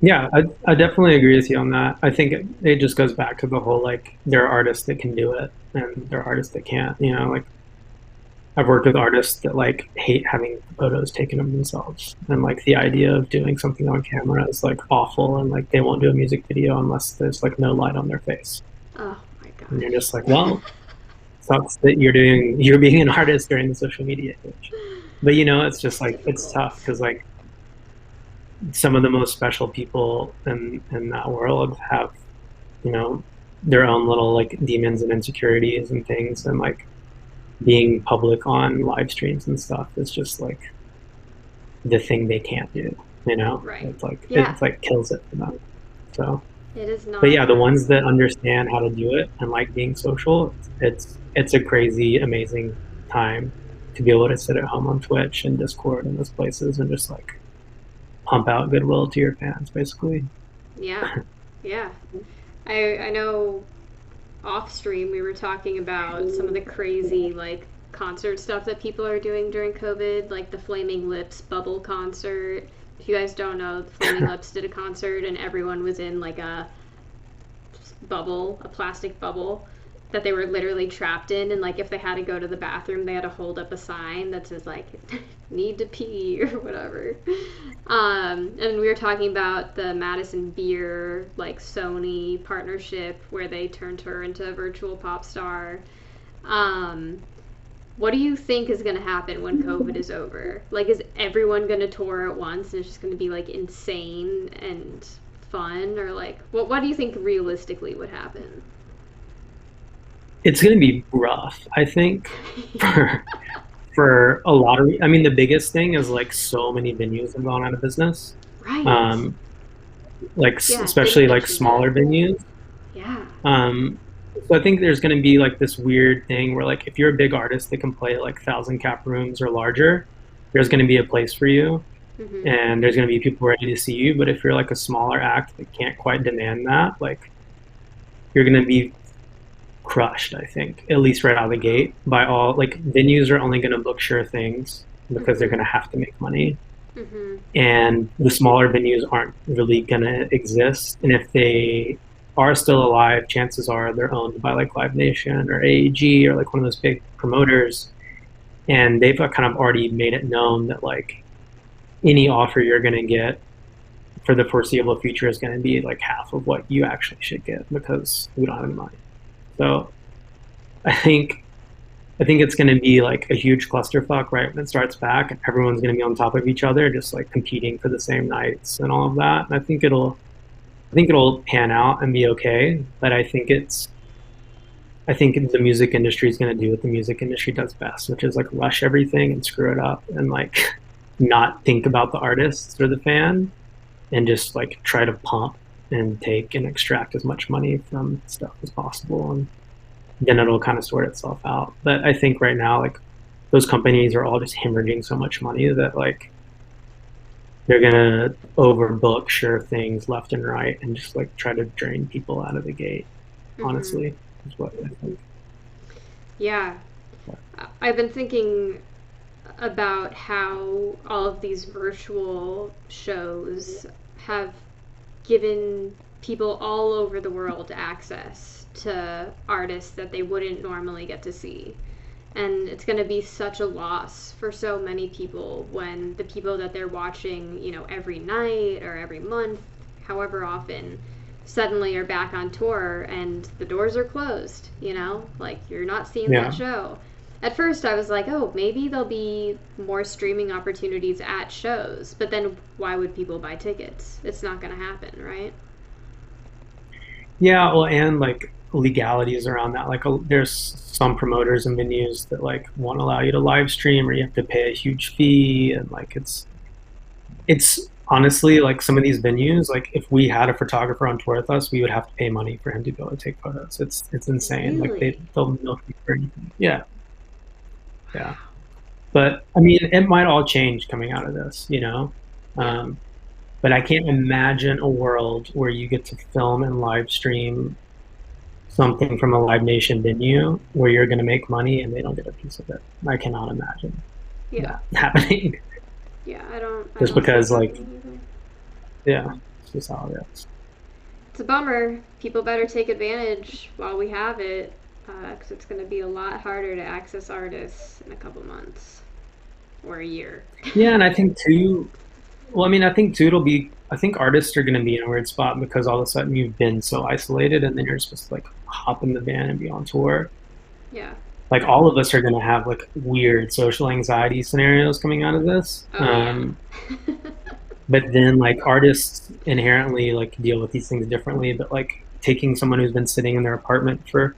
Yeah, I definitely agree with you on that. I think it just goes back to the whole, like, there are artists that can do it and there are artists that can't, like I've worked with artists that like hate having photos taken of themselves, and like the idea of doing something on camera is like awful, and like they won't do a music video unless there's like no light on their face. Oh my And you're just gosh. like, well, sucks that you're being an artist during the social media age. But it's just It's like it's difficult. tough because like some of the most special people in that world have you know their own little like demons and insecurities and things, and like being public on live streams and stuff is just like the thing they can't do. Right. It's like Yeah. it's like kills it for them. So, It is but not yeah, the ones fun. that understand how to do it and like being social, it's a crazy, amazing time to be able to sit at home on Twitch and Discord and those places and just like pump out goodwill to your fans, basically. Yeah. Yeah. I know off stream we were talking about some of the crazy like concert stuff that people are doing during COVID, like the Flaming Lips bubble concert. If you guys don't know, the Flaming Lips did a concert and everyone was in like a bubble, a plastic bubble that they were literally trapped in, and like if they had to go to the bathroom they had to hold up a sign that says like need to pee or whatever. And we were talking about the Madison Beer like Sony partnership where they turned her into a virtual pop star. um, what do you think is going to happen when COVID is over? Like, is everyone going to tour at once and it's just going to be like insane and fun, or like what do you think realistically would happen? It's going to be rough, I think, for a lot of. I mean, the biggest thing is like so many venues have gone out of business. Right. Um, like Yeah, they especially like mentioned that. smaller venues. Yeah. Um, so I think there's going to be like this weird thing where like if you're a big artist that can play like 1,000 cap rooms or larger, there's going to be a place for you, Mhm. and there's going to be people ready to see you. But if you're like a smaller act that can't quite demand that, like you're going to be crushed. I think at least right out of the Wow. gate by all like venues are only going to book sure things because they're going Mhm. to have to make money, Mhm. and the smaller venues aren't really going to exist. And if they are still alive, chances are they're owned by like Live Nation or AEG or like one of those big promoters, and they've kind of already made it known that like any offer you're going to get for the foreseeable future is going to be like half of what you actually should get because we don't have any money. So I think I think it's going to be like a huge clusterfuck right when it starts back, and everyone's going to be on top of each other, just like competing for the same nights and all of that. And I think it'll pan out and be okay. But I think the music industry is going to do what the music industry does best, which is like rush everything and screw it up and like not think about the artists or the fan and just like try to pump and take and extract as much money from stuff as possible. And then it'll kind of sort itself out. But I think right now, like those companies are all just hemorrhaging so much money that like they're gonna overbook sure things left and right and just like try to drain people out of the gate. Mhm. Honestly, is what I think. Yeah. I've been thinking about how all of these virtual shows have given people all over the world access to artists that they wouldn't normally get to see. And it's going to be such a loss for so many people when the people that they're watching, every night or every month, however often, suddenly are back on tour and the doors are closed. Like you're not seeing that Yeah, show. At first, I was like, oh, maybe there'll be more streaming opportunities at shows, but then why would people buy tickets? It's not going to happen, right? yeah. Well, and like legalities around that. Like, there's some promoters and venues that like won't allow you to live stream, or you have to pay a huge fee, and like it's honestly like some of these venues, like if we had a photographer on tour with us, we would have to pay money for him to be able to take photos. It's insane. Like Really? they'll milk you for anything. Yeah, yeah. But I mean, it might all change coming out of this. Yeah. Um, but I can't imagine a world where you get to film and live stream something from a Live Nation venue where you're going to make money and they don't get a piece of it. I cannot imagine Yeah. that happening. Yeah, I Just don't see it because, like, happening either. yeah, it's just how it is. It's a bummer. People better take advantage while we have it. Because it's going to be a lot harder to access artists in a couple months or a year. Yeah, and I think too. Well, I mean, I think too. I think artists are going to be in a weird spot because all of a sudden you've been so isolated, and then you're supposed to like hop in the van and be on tour. Yeah. Like all of us are going to have like weird social anxiety scenarios coming out of this. Oh, yeah. But then like artists inherently like deal with these things differently. But like taking someone who's been sitting in their apartment for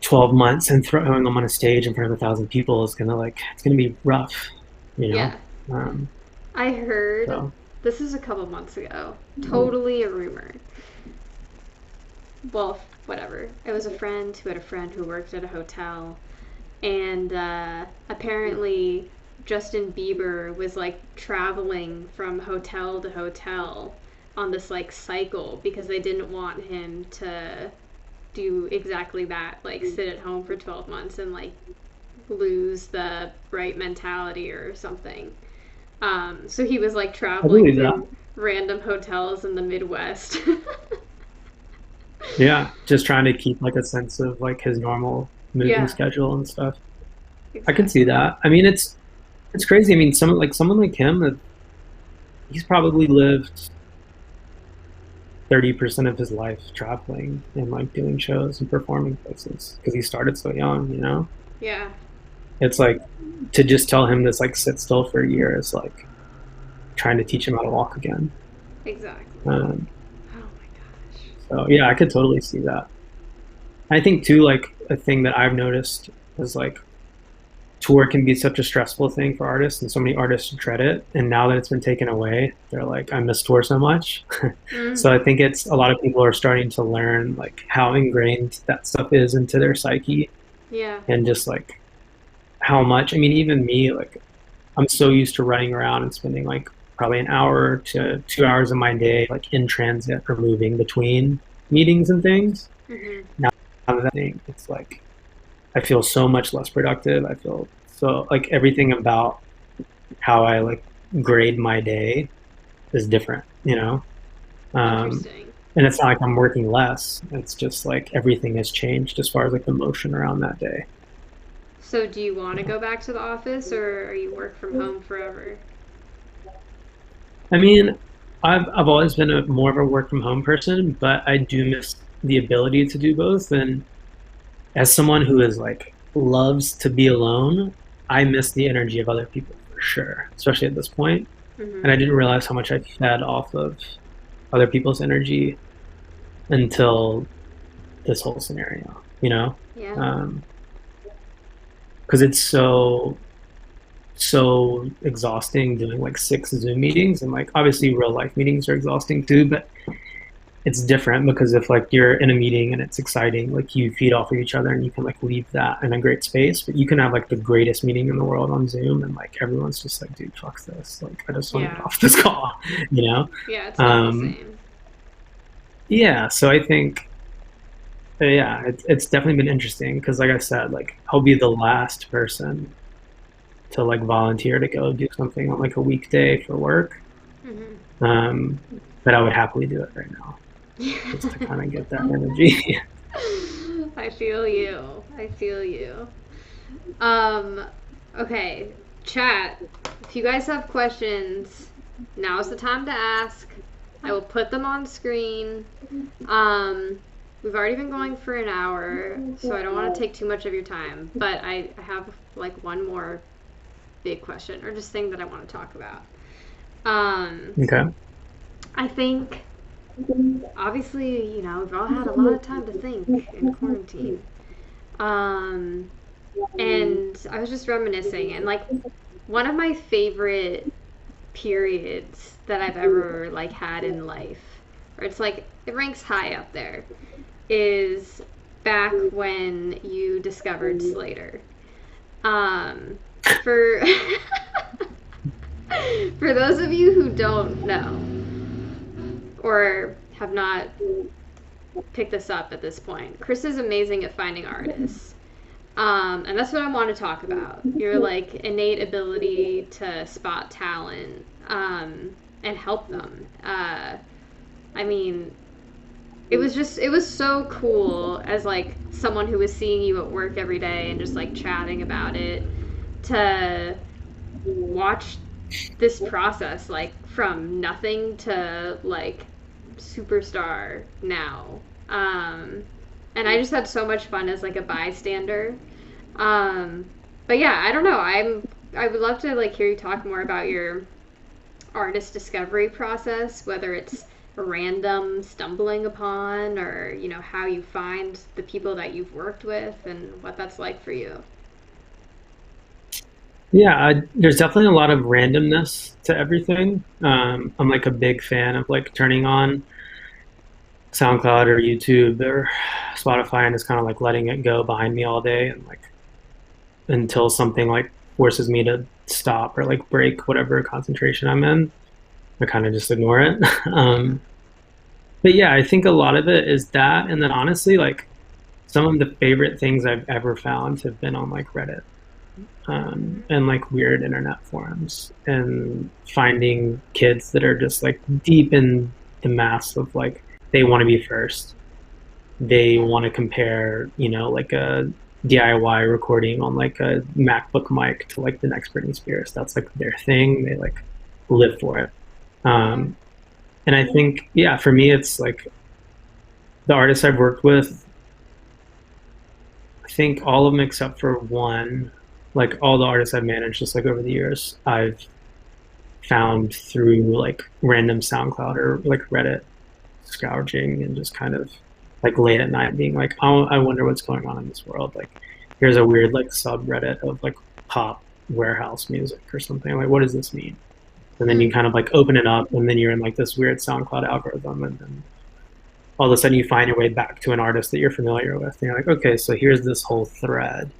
12 months and throwing them on a stage in front of 1,000 people is gonna like it's gonna be rough, you know. Yeah. Um, I heard, so this is a couple months ago, mm, totally a rumor. Well, whatever. It was a friend who had a friend who worked at a hotel, and apparently Justin Bieber was like traveling from hotel to hotel on this like cycle because they didn't want him to do exactly that, like sit at home for 12 months and like lose the right mentality or something. So he was like I traveling believe that. to random hotels in the Midwest. Yeah, just trying to keep like a sense of like his normal moving Yeah, schedule and stuff. I can see exactly. that. I mean, it's crazy. I mean, someone like him, he's probably lived 30% of his life traveling and like doing shows and performing places because he started so young. You know, Yeah, it's like to just tell him to like sit still for a year is like trying to teach him how to walk again. exactly. Um, Oh my gosh. so yeah, I could totally see that. I think too, like a thing that I've noticed is like tour can be such a stressful thing for artists, and so many artists dread it. And now that it's been taken away, they're like, I miss tour so much. So I Mm-hmm. think it's a lot of people are starting to learn like how ingrained that stuff is into their psyche, Yeah. and just like how much. I mean, even me, like I'm so used to running around and spending like probably an hour to 2 hours of my day like in transit or moving between meetings and things. Mm-hmm. Now that thing, it's like I feel so much less productive. I feel so like everything about how I like grade my day is different, you know? Um, Interesting. and it's not like I'm working less. It's just like everything has changed as far as like the motion around that day. So, do you want to go back to the office, or are you work from home forever? I mean, I've always been a more of a work from home person, but I do miss the ability to do both. And as someone who is like loves to be alone, I miss the energy of other people for sure, especially at this point. Mm-hmm. And I didn't realize how much I fed off of other people's energy until this whole scenario, you know? Yeah. Um, because it's so exhausting doing like 6 Zoom meetings, and like obviously real life meetings are exhausting too, but it's different because if like you're in a meeting and it's exciting, like you feed off of each other and you can like leave that in a great space. But you can have like the greatest meeting in the world on Zoom and like everyone's just like, dude, fuck this. Like I just want to get Yeah. off this call, you know? Yeah, it's not the Um, same. yeah, so I think yeah, it's definitely been interesting because like I said, like I'll be the last person to like volunteer to go do something on like a weekday for work. Mm-hmm. Um, but I would happily do it right now just to kind of get that energy. I feel you. I feel you. Um, okay, chat. If you guys have questions, now's the time to ask. I will put them on screen. Um, we've already been going for an hour, so I don't want to take too much of your time. But I have like one more big question or just thing that I want to talk about. Um, Okay. I think obviously, we've all had a lot of time to think in quarantine. Um, and I was just reminiscing, and like one of my favorite periods that I've ever like had in life, or it's like it ranks high up there, is back when you discovered Slater. Um, for for those of you who don't know or have not picked this up at this point, Chris is amazing at finding artists. And that's what I want to talk about. Your like innate ability to spot talent and help them. I mean, it was so cool as like someone who was seeing you at work every day and just like chatting about it to watch this process like from nothing to like superstar now. Um, and I just had so much fun as like a bystander. Um, but yeah, I don't know. I would love to like hear you talk more about your artist discovery process, whether it's a random stumbling upon or, you know, how you find the people that you've worked with and what that's like for you. Yeah, there's definitely a lot of randomness to everything. I'm like a big fan of like turning on SoundCloud or YouTube or Spotify and just kind of like letting it go behind me all day and like until something like forces me to stop or like break whatever concentration I'm in. I kind of just ignore it. But yeah, I think a lot of it is that, and then honestly, like some of the favorite things I've ever found have been on like Reddit, and like weird internet forums, and finding kids that are just like deep in the mass of like they want to be first, they want to compare, you know, like a DIY recording on like a MacBook mic to like the next Britney Spears. That's like their thing. They like live for it. Um, and I think, yeah, for me, it's like the artists I've worked with, I think all of them except for one, like all the artists I've managed just like over the years, I've found through like random SoundCloud or like Reddit scourging and just kind of like late at night being like, oh, I wonder what's going on in this world. Like, here's a weird like subreddit of like pop warehouse music or something. Like, what does this mean? And then Hmm. you kind of like open it up, and then you're in like this weird SoundCloud algorithm, and then all of a sudden you find your way back to an artist that you're familiar with, and you're like, okay, so here's this whole thread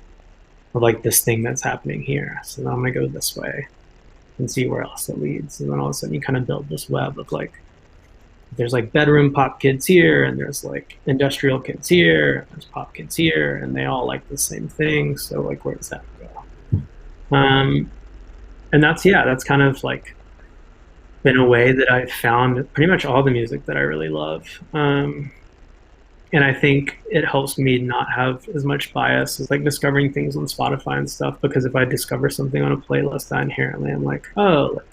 of like this thing that's happening here. So then I'm gonna go this way and see where else it leads. And then all of a sudden you kind of build this web of like there's like bedroom pop kids here, and there's like industrial kids here, and there's pop kids here, and they all like the same thing. So like, where does that go? And that's yeah, that's kind of like been a way that I've found pretty much all the music that I really love. And I think it helps me not have as much bias as like discovering things on Spotify and stuff. Because if I discover something on a playlist, I inherently am like, oh, like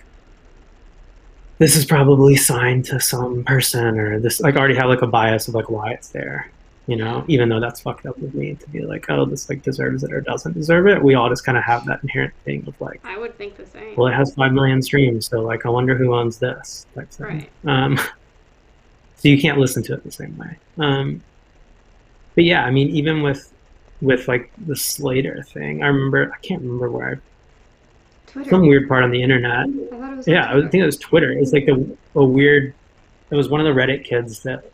this is probably signed to some person, or this like I already have like a bias of like why it's there, you Yeah, know, even though that's fucked up with me to be like, oh, this like deserves it or doesn't deserve it. We all just kind of have that inherent thing of like, I would think the well, same. it has 5 million streams, so like I wonder who owns this type thing. Right. So you can't listen to it the same way. But yeah, I mean, even with like the Slater thing, I remember I can't remember where I some Twitter. weird part on the internet. I thought it was on Yeah, I Twitter. think it was Twitter. It was like a weird. It was one of the Reddit kids that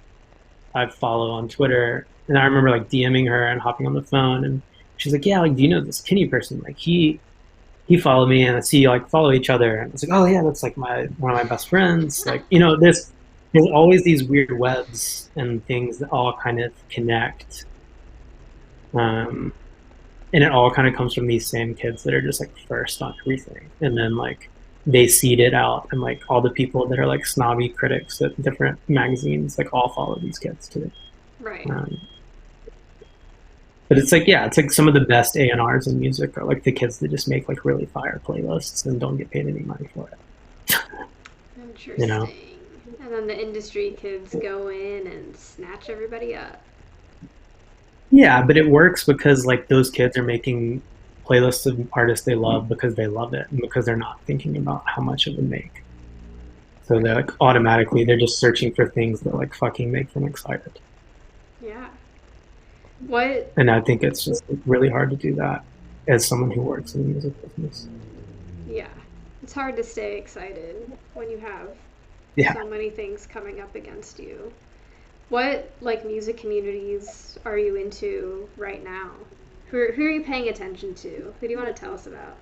I follow on Twitter, and I remember like DMing her and hopping on the phone, and she's like, "Yeah, like, do you know this Kinney person? Like, he followed me, and I see you like follow each other." And it's like, "Oh yeah, that's like my one of my best friends." Like, you know, there's always these weird webs and things that all kind of connect. Um, and it all kind of comes from these same kids that are just like first on everything, and then like they seed it out, and like all the people that are like snobby critics at different magazines like all follow these kids too. Right. um, but it's like, yeah, it's like some of the best A&Rs in music are like the kids that just make like really fire playlists and don't get paid any money for it, you know. Interesting. And then the industry kids go in and snatch everybody up. Yeah, but it works because like those kids are making playlists of artists they love because they love it and because they're not thinking about how much it would make. So they're Right. like automatically they're just searching for things that like fucking make them excited. Yeah. What? And I think it's just really hard to do that as someone who works in the music business. Yeah. It's hard to stay excited when you have Yeah. so many things coming up against you. What like music communities are you into right now? Who are you paying attention to? Who do you want to tell us about?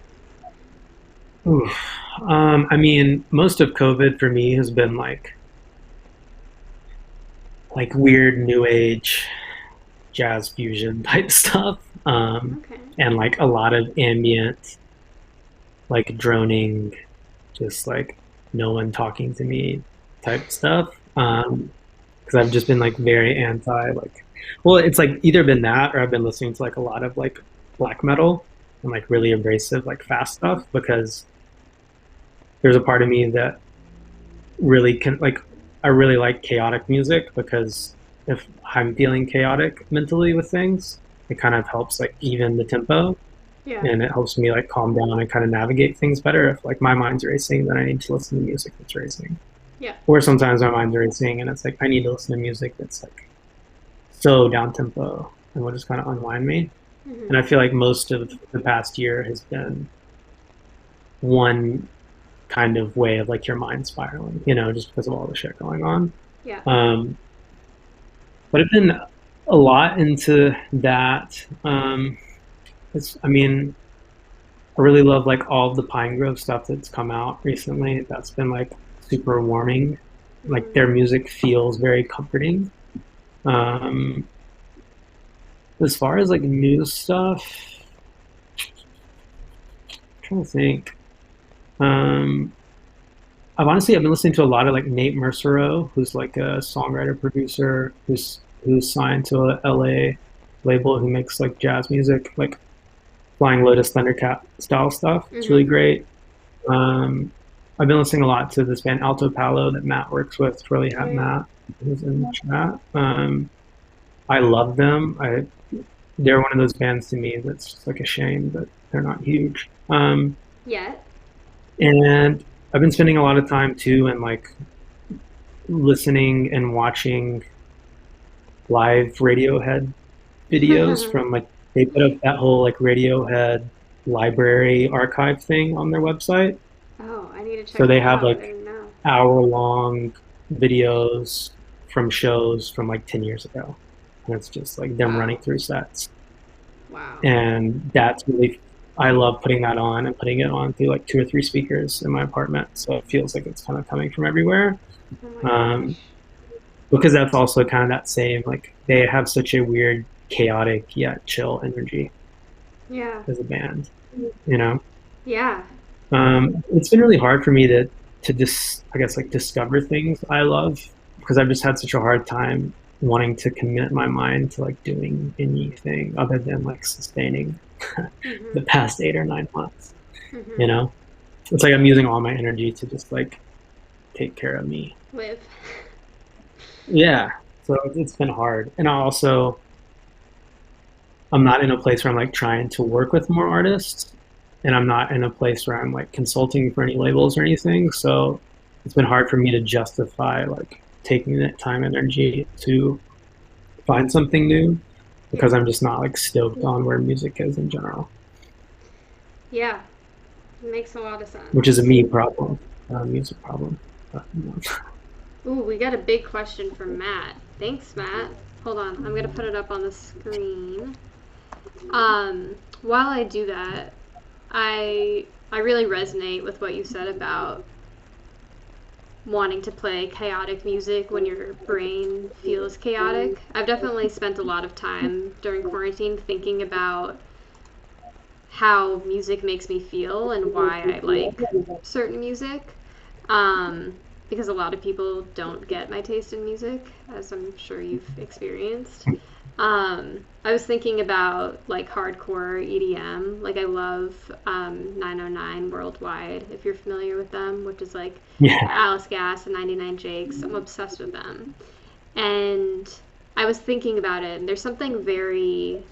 Oof. I mean, most of COVID for me has been like weird new age jazz fusion type stuff, Okay. and like a lot of ambient, like droning, just like no one talking to me type stuff. because I've just been like very anti like, well, it's like either been that or I've been listening to like a lot of like black metal and like really abrasive like fast stuff because there's a part of me that really can like I really like chaotic music because if I'm feeling chaotic mentally with things, it kind of helps like even the tempo Yeah. and it helps me like calm down and kind of navigate things better. If like my mind's racing, then I need to listen to music that's racing. Yeah. Or sometimes my mind's racing and it's like I need to listen to music that's like so down tempo and will just kind of unwind me. Mm-hmm. And I feel like most of the past year has been one kind of way of like your mind spiraling, just because of all the shit going on. Yeah. Um, but I've been a lot into that. I mean, I really love like all of the Pine Grove stuff that's come out recently. That's been like super warming. Like Mm-hmm. their music feels very comforting. Um, as far as like new stuff, I'm trying to think. Um, I've been listening to a lot of like Nate Mercero, who's like a songwriter producer who's signed to a LA label who makes like jazz music, like Flying Lotus Thundercat style stuff. It's really Mm-hmm. great. Um, I've been listening a lot to this band Alto Palo that Matt works with. Really Oh have yeah. Matt who's in the chat. I love them. They're one of those bands to me that's just like a shame that they're not huge. Yet. And I've been spending a lot of time too and like listening and watching live Radiohead videos Oh, from like they put up that whole like Radiohead library archive thing on their website. I need to So check they that have out. I like didn't know. hour-long videos from shows from like 10 years ago. And it's just like them running Wow. through sets. Wow. And that's really, I love putting that on and putting it on through like two or three speakers in my apartment. So it feels like it's kind of coming from everywhere. Oh my gosh. Um, because that's also kind of that same, like they have such a weird, chaotic yet chill energy Yeah. as a band, you know? Yeah. It's been really hard for me I guess like discover things I love because I've just had such a hard time wanting to commit my mind to like doing anything other than like sustaining Mm-hmm. the past 8 or 9 months. Mm-hmm. You know, it's like I'm using all my energy to just like take care of me. Live. Yeah, so it's been hard, and I'm not in a place where I'm like trying to work with more artists, and I'm not in a place where I'm like consulting for any labels or anything. So it's been hard for me to justify like taking that time and energy to find something new Yeah. because I'm just not like stoked on where music is in general, Yeah. It makes a lot of which is a sense. me problem, not a music problem. But. Ooh, we got a big question from Matt. Thanks, Matt. Hold on. I'm going to put it up on the screen. While I do that, I really resonate with what you said about wanting to play chaotic music when your brain feels chaotic. I've definitely spent a lot of time during quarantine thinking about how music makes me feel and why I like certain music. Um, because a lot of people don't get my taste in music, as I'm sure you've experienced. I was thinking about like hardcore EDM. Like I love 909 Worldwide, if you're familiar with them, which is like Yeah, Alice Gas and 99 Jakes. I'm obsessed with them. And I was thinking about it, and there's something very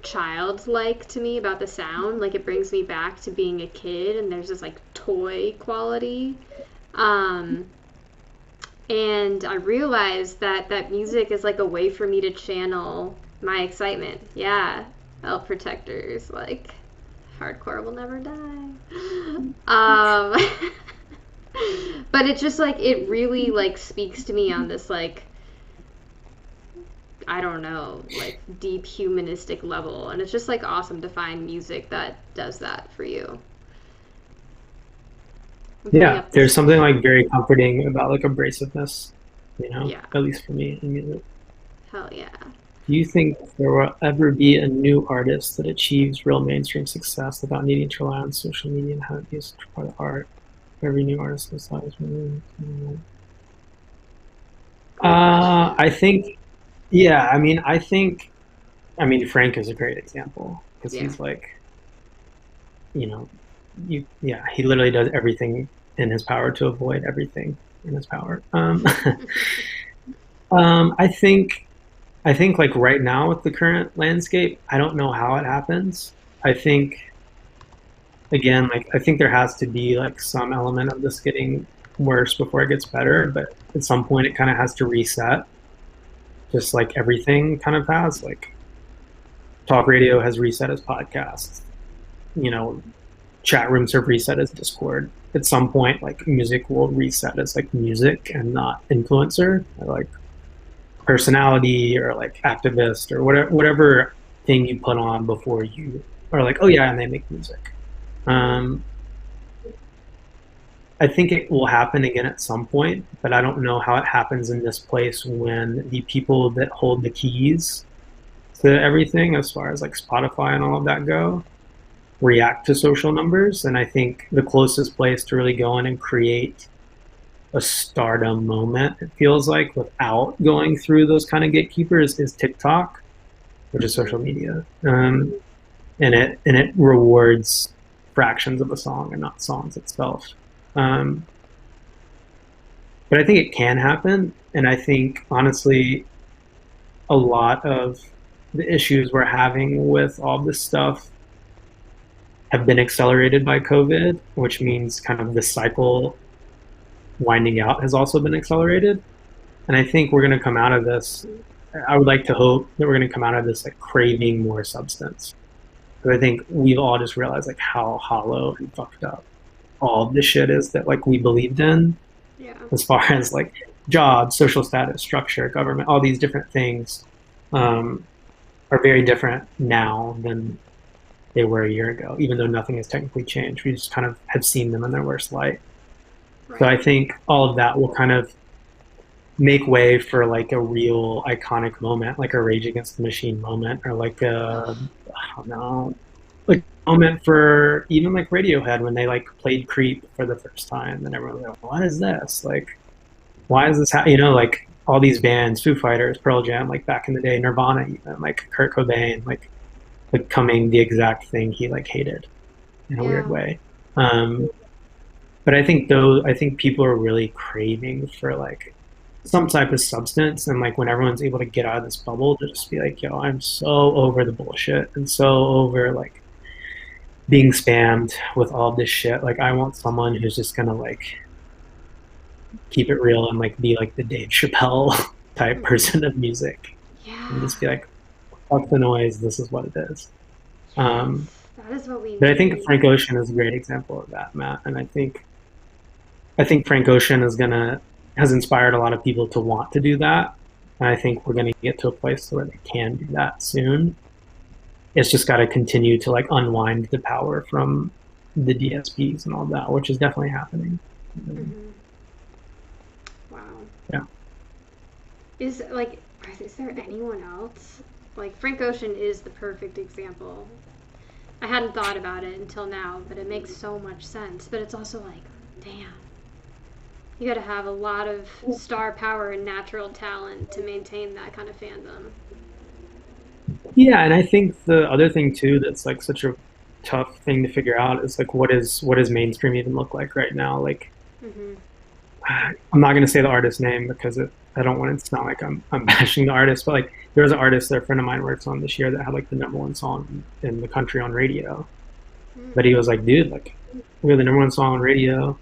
childlike to me about the sound. Like it brings me back to being a kid, and there's this like toy quality. Um, and I realized that that music is like a way for me to channel my excitement. Yeah, elf protectors, like hardcore will never die. But it just like it really like speaks to me on this like I don't know, like deep humanistic level, and it's just like awesome to find music that does that for you. I'm putting yeah. up There's this. something like very comforting about like abrasiveness, Yeah, at least for me in music. hell yeah. Do you think there will ever be a new artist that achieves real mainstream success without needing to rely on social media and how it used to part of art? Every new artist is always Question. I think, yeah, I mean, Frank is a great example because Yeah. he's like, yeah, he literally does everything in his power to avoid everything in his power. um, I think, I think like right now with the current landscape, I don't know how it happens. I think again, like I think there has to be like some element of this getting worse before it gets better, but at some point it kind of has to reset, just like everything kind of has. Like talk radio has reset as podcasts, you know, chat rooms have reset as Discord. At some point, like music will reset as like music and not influencer, or like personality or like activist or whatever thing you put on before you are like, oh yeah, and they make music. Hmm. Um, I think it will happen again at some point, but I don't know how it happens in this place when the people that hold the keys to everything, as far as like Spotify and all of that go, react to social numbers. And I think the closest place to really go in and create a stardom moment, it feels like, without going through those kind of gatekeepers is TikTok, which is Hmm. social media. And it rewards fractions of a song and not songs itself. Um, but I think it can happen. And I think honestly, a lot of the issues we're having with all this stuff have been accelerated by COVID, which means kind of the cycle winding out has also been accelerated. And I think we're going to come out of this. I would like to hope that we're going to come out of this like craving more substance. Because I think we've all just realized like how hollow and fucked up all this shit is that like we believed in, Yeah. as far as like jobs, social status, structure, government, all these different things um, are very different now than they were a year ago, even though nothing has technically changed. We just kind of have seen them in their worst light. So I Right. think all of that will kind of make way for like a real iconic moment, like a Rage Against the Machine moment, or like a, Ugh. I don't know, like a moment for even like Radiohead when they like played Creep for the first time, and everyone was like, "What is this? Like, why is this? Like all these bands, Foo Fighters, Pearl Jam, like back in the day, Nirvana, even like Kurt Cobain, like becoming the exact thing he like hated in a weird Yeah. way." Um, but I think people are really craving for like some type of substance, and like when everyone's able to get out of this bubble to just be like, yo, I'm so over the bullshit and so over like being spammed with all this shit. Like I want someone who's just gonna like keep it real and like be like the Dave Chappelle type Hmm. person of music and Yeah. just be like, fuck the noise, this is what it is. um Yes. That is what we but I think need. Frank Ocean is a great example of that, Matt. And I think Frank Ocean has inspired a lot of people to want to do that. And I think we're going to get to a place where they can do that soon. It's just got to continue to like unwind the power from the DSPs and all that, which is definitely happening. Hmm. Wow. Yeah. Is like, is there anyone else? Like Frank Ocean is the perfect example. I hadn't thought about it until now, but it makes so much sense. But it's also like, damn, you got to have a lot of star power and natural talent to maintain that kind of fandom. Yeah, and I think the other thing too that's like such a tough thing to figure out is like what does mainstream even look like right now? Like Hmm. I'm not going to say the artist's name because I don't want it to sound like I'm bashing the artist, but like there was an artist that a friend of mine works on this year that had like the number one song in the country on radio. Mm. But he was like, dude, like we have the number one song on radio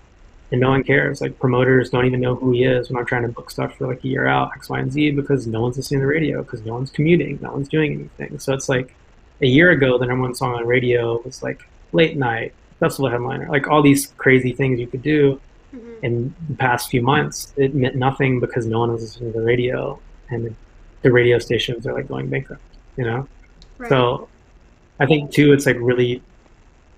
and no one cares. Like promoters don't even know who he is when I'm trying to book stuff for like a year out, X, Y, and Z, because no one's listening to the radio, because no one's commuting, no one's doing anything. So it's like a year ago, the number one song on radio was like late night, festival headliner, like all these crazy things you could do. Hmm. In the past few months, it meant nothing because no one was listening to the radio, and the radio stations are like going bankrupt, you know? Right. So I think too, it's like really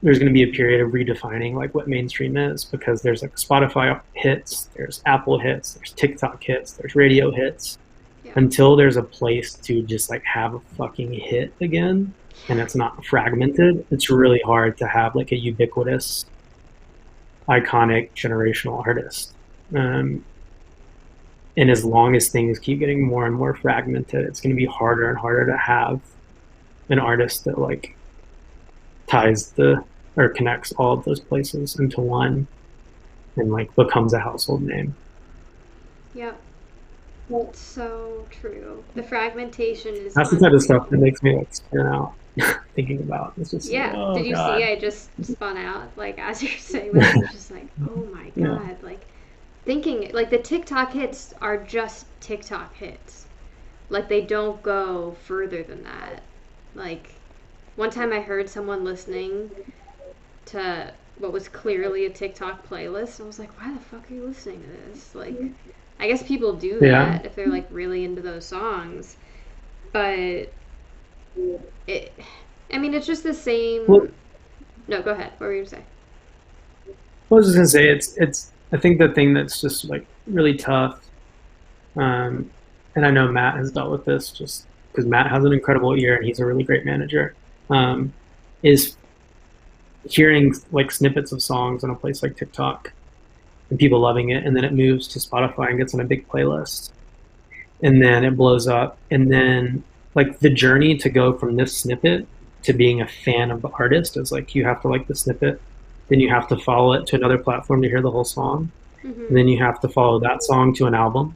there's going to be a period of redefining like what mainstream is, because there's like Spotify hits, there's Apple hits, there's TikTok hits, there's radio hits. Yeah. Until there's a place to just like have a fucking hit again and it's not fragmented, it's really hard to have like a ubiquitous, iconic generational artist. Um, And as long as things keep getting more and more fragmented, it's going to be harder and harder to have an artist that like ties the or connects all of those places into one and like becomes a household name. Yep. It's so true. The fragmentation is That's the type of stuff unreal. that makes me like spin out thinking about. It's just like, Yeah. oh Did you see? god. I just spun out. Like as you're saying that, I was just like, oh my Yeah. god. Like thinking like the TikTok hits are just TikTok hits. Like they don't go further than that. Like one time I heard someone listening to what was clearly a TikTok playlist. I was like, why the fuck are you listening to this? Like, I guess people do Yeah. that if they're like really into those songs. But it, I mean, it's just the Well, same. No, go ahead. What were you gonna say? I was just gonna say it's I think the thing that's just like really tough, um, and I know Matt has dealt with this just because Matt has an incredible ear and he's a really great manager, um, is hearing like snippets of songs on a place like TikTok and people loving it, and then it moves to Spotify and gets on a big playlist, and then it blows up, and then like the journey to go from this snippet to being a fan of the artist is like you have to like the snippet, then you have to follow it to another platform to hear the whole song, and Mm-hmm. then you have to follow that song to an album,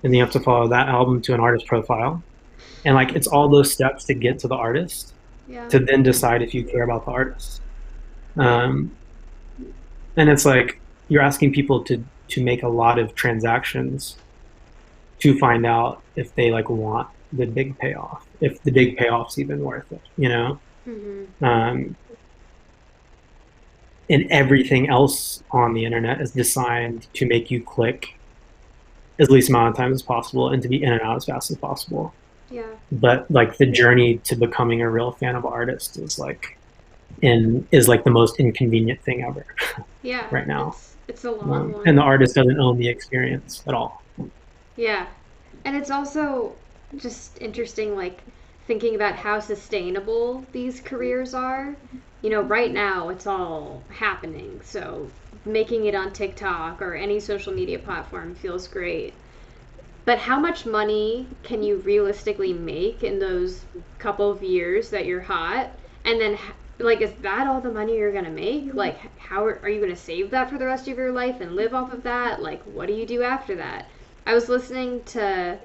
and then you have to follow that album to an artist profile, and like it's all those steps to get to the artist Yeah. to then decide if you care about the artist. um, and it's like you're asking people to make a lot of transactions to find out if they like want the big payoff, if the big payoff's even worth it, you know. Mm-hmm. um, and everything else on the internet is designed to make you click as least amount of time as possible and to be in and out as fast as possible. Yeah. But like the journey to becoming a real fan of artists is like the most inconvenient thing ever Yeah. right now. It's a long And the one. artist doesn't own the experience at all. Yeah. And it's also just interesting, like, thinking about how sustainable these careers are. You know, right now it's all happening, so making it on TikTok or any social media platform feels great. But how much money can you realistically make in those couple of years that you're hot? And then, like, is that all the money you're gonna make? Like, how are you gonna save that for the rest of your life and live off of that? Like, what do you do after that? I was listening to,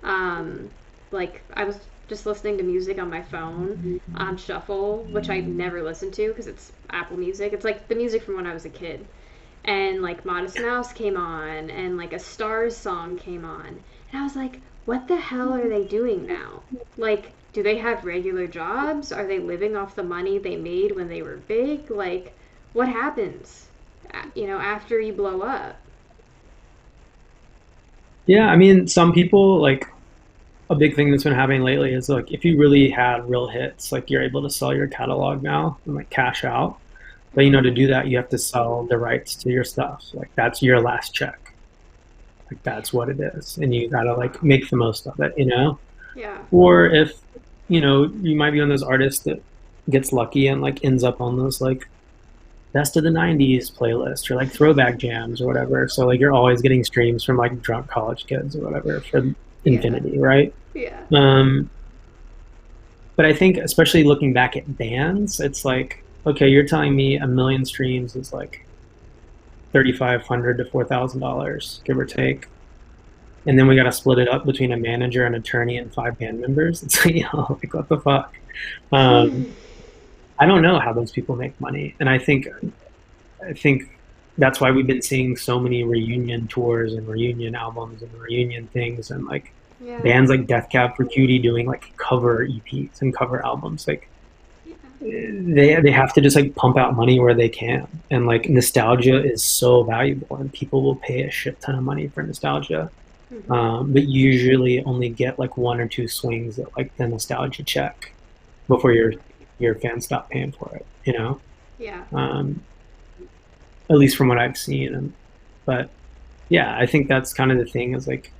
um, I was just listening to music on my phone on shuffle, which I never listened to because it's Apple Music. It's like the music from when I was a kid, and like Modest Mouse came on and like a Stars song came on. And I was like, what the hell are they doing now? Like, do they have regular jobs? Are they living off the money they made when they were big? Like, what happens, after you blow up? Yeah, I mean, some people like a big thing that's been happening lately is like if you really had real hits, like you're able to sell your catalog now and like cash out. But Mm-hmm. to do that, you have to sell the rights to your stuff. Like that's your last check. Like that's what it is, and you gotta like make the most of it, you know. Yeah. Or if you might be one of those artists that gets lucky and like ends up on those like best of the '90s playlist or like throwback jams or whatever. So like you're always getting streams from like drunk college kids or whatever for Yeah. infinity, right? Yeah. Um, but I think especially looking back at bands, it's like okay, you're telling me a million streams is like $3,500 to $4,000, give or take, and then we got to split it up between a manager, an attorney, and 5 band members. It's like, like what the fuck? Um, I don't know how those people make money, and I think that's why we've been seeing so many reunion tours and reunion albums and reunion things, and like Yeah. bands like Death Cab for Cutie doing like cover EPs and cover albums. Like Yeah. they have to just like pump out money where they can, and like nostalgia is so valuable, and people will pay a shit ton of money for nostalgia. Mm-hmm. But usually only get like one or two swings at like the nostalgia check before your fans stop paying for it. Yeah. Um, at least from what I've seen. But yeah, I think that's kind of the thing is like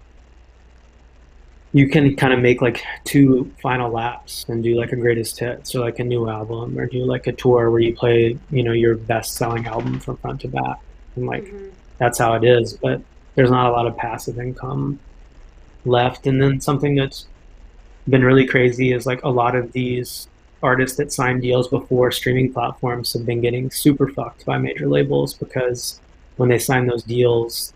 you can kind of make like two final laps and do like a greatest hits or like a new album or do like a tour where you play your best selling album from front to back, and like Mm-hmm. that's how it is. But there's not a lot of passive income left. And then something that's been really crazy is like a lot of these artists that sign deals before streaming platforms have been getting super fucked by major labels, because when they sign those deals,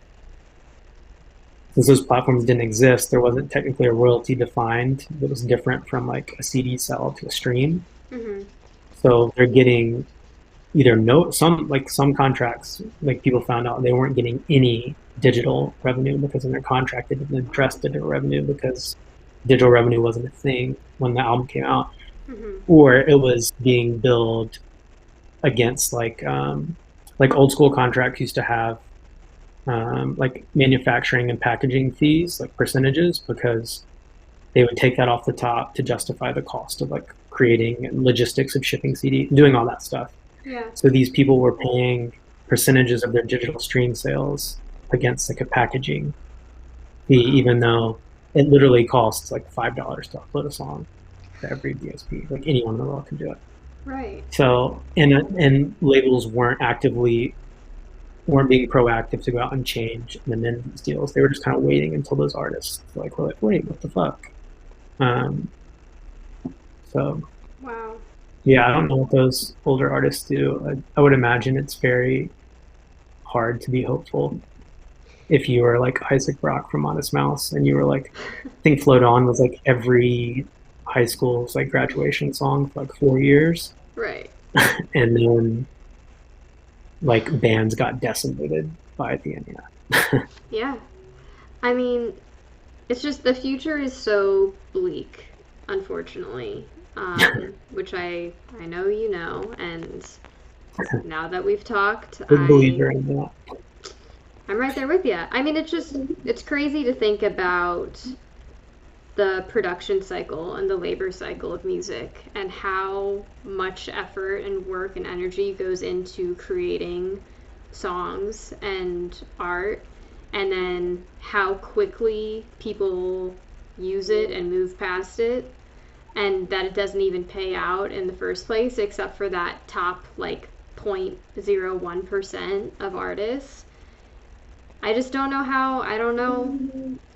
since those platforms didn't exist, there wasn't technically a royalty defined that was different from like a CD sell to a stream. Mm-hmm. So they're getting either no some contracts, like people found out they weren't getting any digital revenue because in their contract they didn't address digital revenue because digital revenue wasn't a thing when the album came out, Mm-hmm. or it was being billed against like old school contracts used to have like manufacturing and packaging fees, like percentages, because they would take that off the top to justify the cost of like creating and logistics of shipping CD, doing all that stuff. Yeah. So these people were paying percentages of their digital stream sales against like a packaging fee, even though it literally costs like $5 to upload a song to every DSP. Like anyone in the world can do it. Right. So and labels weren't being proactive to go out and change and amend these deals. They were just kind of waiting until those artists like were like, wait, what the fuck? Um, so Wow. yeah, I don't know what those older artists do. I would imagine it's very hard to be hopeful if you were like Isaac Brock from Modest Mouse and you were like, I think Float On was like every high school's like graduation song for like 4 years. Right. And then like bands got decimated by the internet. Yeah. I mean, it's just the future is so bleak, unfortunately. Which I know you know, and now that we've talked, Big believer in that. I'm right there with you. I mean, it's crazy to think about the production cycle and the labor cycle of music and how much effort and work and energy goes into creating songs and art, and then how quickly people use it and move past it, and that it doesn't even pay out in the first place except for that top like 0.01% of artists. I just don't know how, I don't know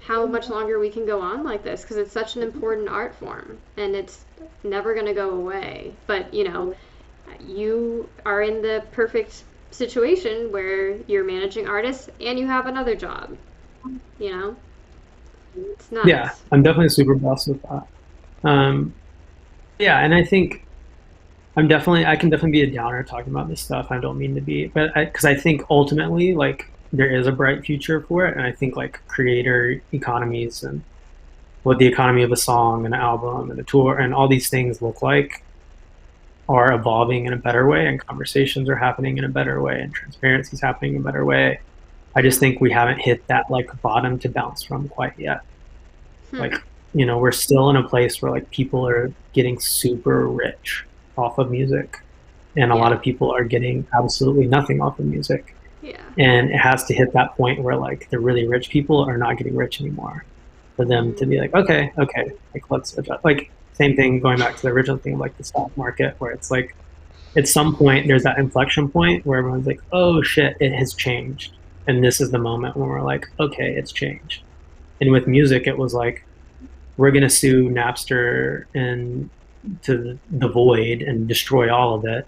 how much longer we can go on like this because it's such an important art form and it's never going to go away. But, you are in the perfect situation where you're managing artists and you have another job. You know? It's Yeah, nuts. I'm definitely super blessed with that. Um, yeah, and I think I can definitely be a downer talking about this stuff. I don't mean to be, but because I think ultimately, like, there is a bright future for it. And I think, like, creator economies and what the economy of a song, an album, and a tour, and all these things look like are evolving in a better way, and conversations are happening in a better way, and transparency is happening in a better way. I just think we haven't hit that, like, bottom to bounce from quite yet. Hmm. Like, we're still in a place where like people are getting super rich off of music, and a lot Yeah. of people are getting absolutely nothing off of music. Yeah. And it has to hit that point where like the really rich people are not getting rich anymore, for them to Mm. be like, okay, like let's adjust. Like same thing going back to the original thing of like the stock market, where it's like at some point there's that inflection point where everyone's like, oh shit, it has changed, and this is the moment when we're like, okay, it's changed. And with music it was like, we're going to sue Napster and to the void and destroy all of it.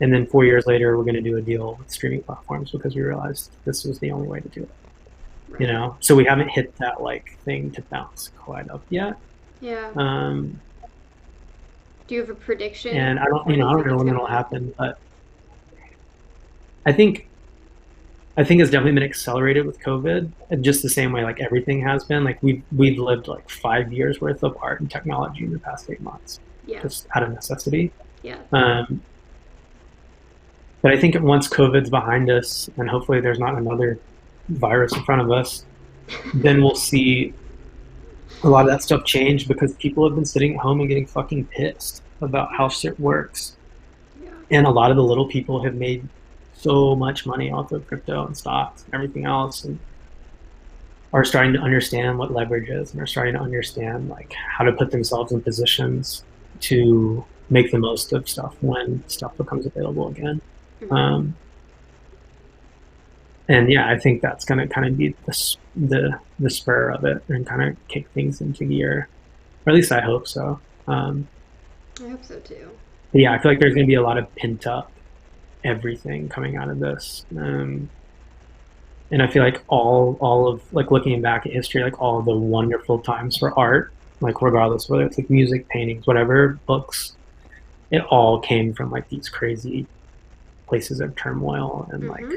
And then 4 years later, we're going to do a deal with streaming platforms because we realized this was the only way to do it. Right. So we haven't hit that like thing to bounce quite up yet. Yeah. Um, Do you have a prediction? and When do you I don't think know it's when going to it'll happen? happen, but I think I think it's definitely been accelerated with COVID, and just the same way like everything has been. Like we've lived like 5 years worth of art and technology in the past 8 months, Yeah. just out of necessity. Yeah. Um, but I think once COVID's behind us, and hopefully there's not another virus in front of us, then we'll see a lot of that stuff change, because people have been sitting at home and getting fucking pissed about how shit works. Yeah. And a lot of the little people have made so much money off of crypto and stocks and everything else, and are starting to understand what leverage is, and are starting to understand like how to put themselves in positions to make the most of stuff when stuff becomes available again. Mm-hmm. Um, And yeah, I think that's going to kind of be the spur of it and kind of kick things into gear, or at least I hope so. I hope so too. But yeah, I feel like there's going to be a lot of pent up everything coming out of this. And I feel like all of like looking back at history, like all the wonderful times for art, like regardless whether it's like music, paintings, whatever, books, it all came from like these crazy places of turmoil and Mm-hmm.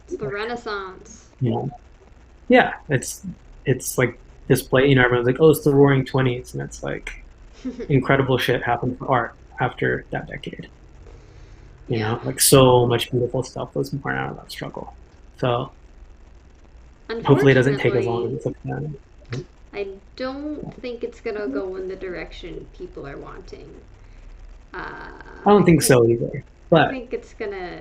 It's the like Renaissance. you know, yeah, it's like display. You know, everyone's like, oh, it's the Roaring Twenties, and it's like incredible shit happened for art after that decade. You Yeah. know, like so much beautiful stuff was born out of that struggle. So hopefully it doesn't take as long as Unfortunately, it took them. I don't think it's gonna go in the direction people are wanting. I don't I think think so either. I But think it's gonna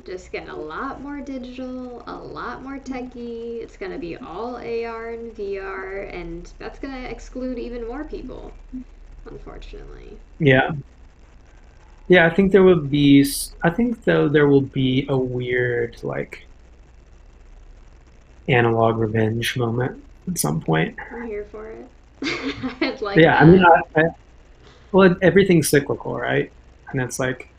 just get a lot more digital, a lot more techy. It's gonna be all AR and VR, and that's gonna exclude even more people, unfortunately. yeah, yeah, I think there would be. I think though there will be a weird like analog revenge moment at some point. I'm here for it. I'd like Yeah, I mean, that. well, everything's cyclical, right? And it's like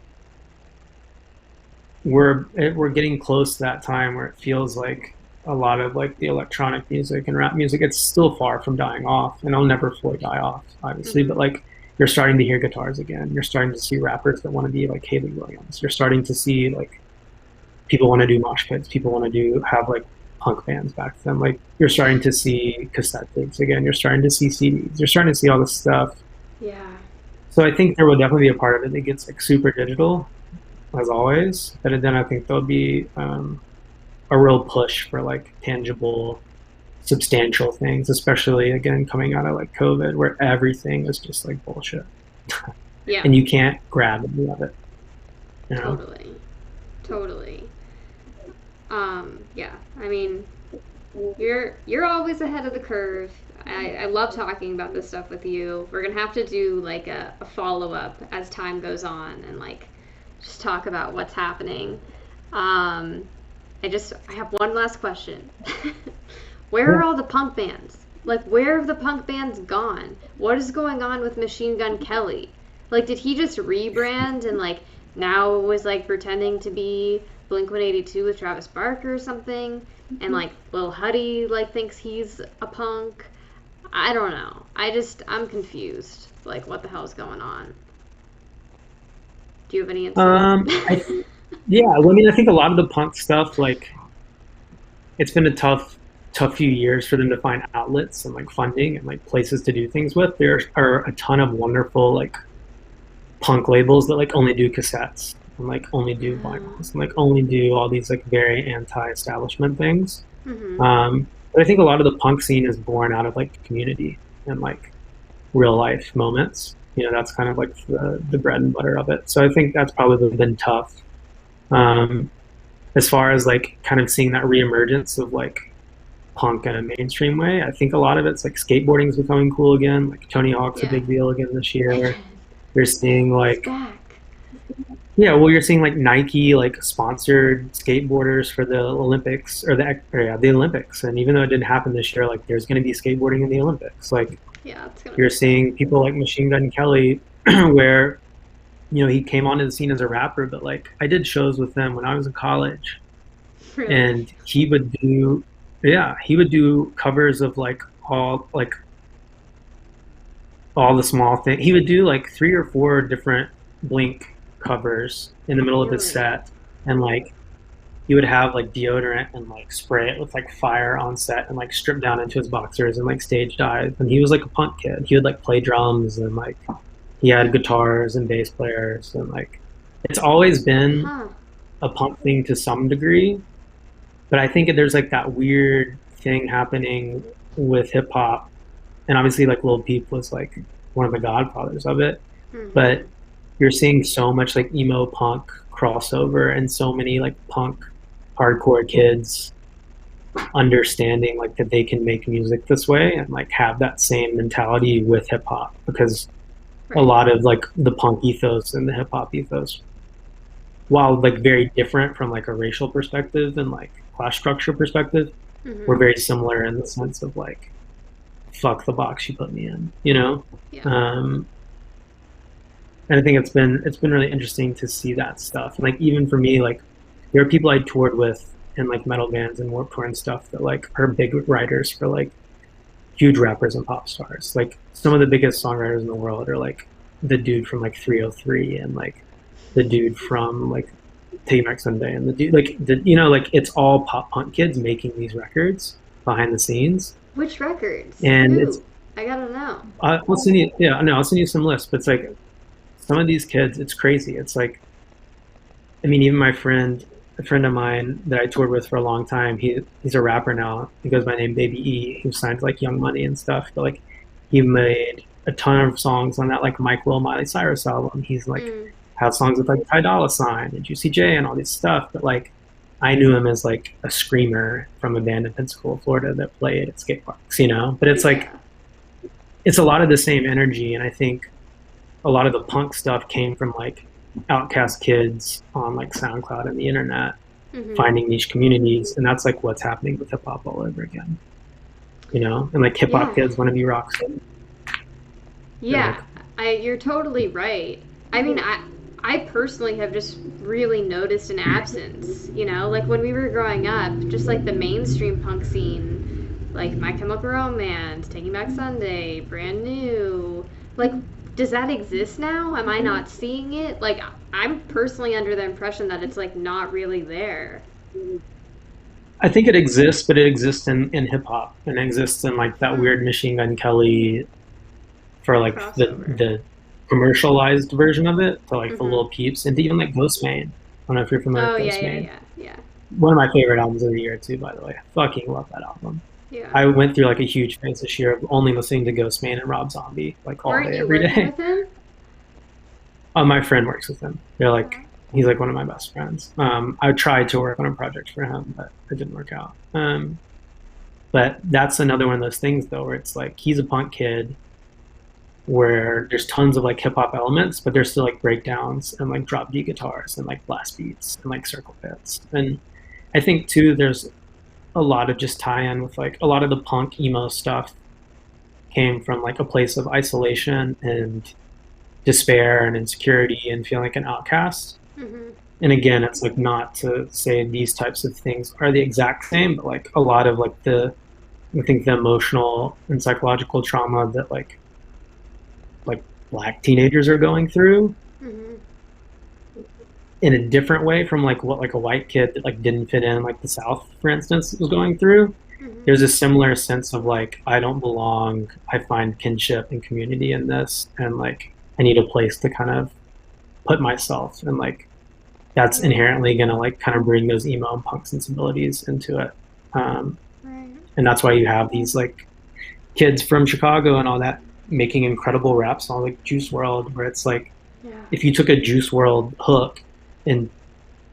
we're getting close to that time where it feels like a lot of like the electronic music and rap music, it's still far from dying off, and it'll never fully die off, obviously. But Mm-hmm. like you're starting to hear guitars again. You're starting to see rappers that want to be like Haley Williams. You're starting to see like people want to do mosh pits. People want to do have like punk bands back to them. Like you're starting to see cassette tapes again. You're starting to see CDs. You're starting to see all this stuff. Yeah. So I think there will definitely be a part of it that gets like super digital, as always. But then I think there'll be a real push for like tangible, substantial things, especially again coming out of like COVID, where everything is just like bullshit, Yeah. and you can't grab any of it. You know? Totally. Totally. Yeah. I mean, you're always ahead of the curve. I love talking about this stuff with you. We're gonna have to do like a follow up as time goes on and like just talk about what's happening. Um, I have one last question. Where are Yeah. all the punk bands? Like, where have the punk bands gone? What is going on with Machine Gun Kelly? Like, did he just rebrand and like now was like pretending to be Blink 182 with Travis Barker or something? And like Lil Huddy like thinks he's a punk. I don't know. I'm confused. Like, what the hell's going on? Do you have any insight? I yeah. Well, I mean, I think a lot of the punk stuff, like it's been a tough few years for them to find outlets and like funding and like places to do things with. There are a ton of wonderful like punk labels that like only do cassettes and like only do vinyls and like only do all these like very anti-establishment things. Mm-hmm. But I think a lot of the punk scene is born out of like community and like real life moments. You know, that's kind of like the bread and butter of it. So I think that's probably been tough. Um, as far as like kind of seeing that reemergence of like punk in a mainstream way, I think a lot of it's like skateboarding is becoming cool again. Like Tony Hawk's a Yeah. big deal again this year. You're seeing He's like back. yeah, well, you're seeing like Nike like sponsored skateboarders for the Olympics or yeah, the Olympics, and even though it didn't happen this year, like there's going to be skateboarding in the Olympics. Like Yeah, it's gonna you're be fun. seeing people like Machine Gun Kelly, where you know he came onto the scene as a rapper, but like I did shows with him when I was in college, Really? and he would do yeah he would do covers of like all the small things. He would do like three or four different Blink covers in the middle of his Really? set, and like he would have like deodorant and like spray it with like fire on set and like strip down into his boxers and like stage dive. And he was like a punk kid. He would like play drums and like he had guitars and bass players and like it's always been Huh. a punk thing to some degree. But I think there's like that weird thing happening with hip hop, and obviously like Lil Peep was like one of the godfathers of it. But Mm-hmm. you're seeing so much like emo punk crossover and so many like punk hardcore kids understanding like that they can make music this way and like have that same mentality with hip hop, because a Right. lot of like the punk ethos and the hip hop ethos, while like very different from like a racial perspective and like class structure perspective, we're Mm-hmm. very similar in the sense of like, fuck the box you put me in, you know? Yeah. Um, and I think it's been really interesting to see that stuff. And like even for me, like there are people I toured with in like metal bands and Warped Tour and stuff that like are big writers for like huge rappers and pop stars. Like some of the biggest songwriters in the world are like the dude from like 303 and like the dude from like Take Back Sunday and the dude like the like it's all pop punk kids making these records behind the scenes. Which records? And it's Who? I gotta know. I'll send you yeah, no, I'll send you some lists, but it's like some of these kids, it's crazy. It's like I mean, even a friend of mine that I toured with for a long time, he's a rapper now. He goes by name Baby E. He signed to like Young Money and stuff. But like, he made a ton of songs on that like Mike Will Miley Cyrus album. He's like Mm. had songs with like Ty Dolla Sign and Juicy J and all this stuff. But like, I knew him as like a screamer from a band in Pensacola, Florida that played at skate parks, you know. But it's like Yeah. it's a lot of the same energy, and I think a lot of the punk stuff came from like outcast kids on like SoundCloud and the internet Mm-hmm. finding niche communities, and that's like what's happening with hip hop all over again, you know. And like hip hop Yeah. kids want to be rock stars. They're Yeah. like, You're totally right. I mean, I personally have just really noticed an absence, like when we were growing up, just like the mainstream punk scene, like My Chemical Romance, Taking Back Sunday, Brand New. Like, does that exist now? Am I not seeing it? Like, I'm personally under the impression that it's like not really there. I think it exists, but it exists in hip hop and it exists in like that Hmm. weird Machine Gun Kelly for like Crossover. the commercialized version of it to like the Mm-hmm. Little Peeps and to even like Ghostmane. I don't know if you're familiar Oh, with yeah, yeah, Ghostmane. yeah, yeah. One of my favorite albums of the year too, by the way. I fucking love that album. Yeah. I went through like a huge phase this year of only listening to Ghostman and Rob Zombie like all Weren't day, you every living day. with him? My friend works with him. They're like, Uh, he's like one of my best friends. I tried to work on a project for him, but it didn't work out. But that's another one of those things though, where it's like he's a punk kid where there's tons of like hip hop elements, but there's still like breakdowns and like drop D guitars and like blast beats and like circle pits. And I think too, there's a lot of just tie in with like a lot of the punk emo stuff came from like a place of isolation and despair and insecurity and feeling like an outcast. mm-hmm. And again, it's like not to say these types of things are the exact same, but like a lot of like I think the emotional and psychological trauma that like black teenagers are going through Mm-hmm. in a different way from like what like a white kid that like didn't fit in like the South, for instance, was going through. Mm-hmm. There's a similar sense of like I don't belong. I find kinship and community in this, and like I need a place to kind of put myself, and like that's Right. inherently gonna like kind of bring those emo and punk sensibilities into it. Um, Right. and that's why you have these like kids from Chicago and all that making incredible rap songs like Juice World, where it's like Yeah. if you took a Juice World hook and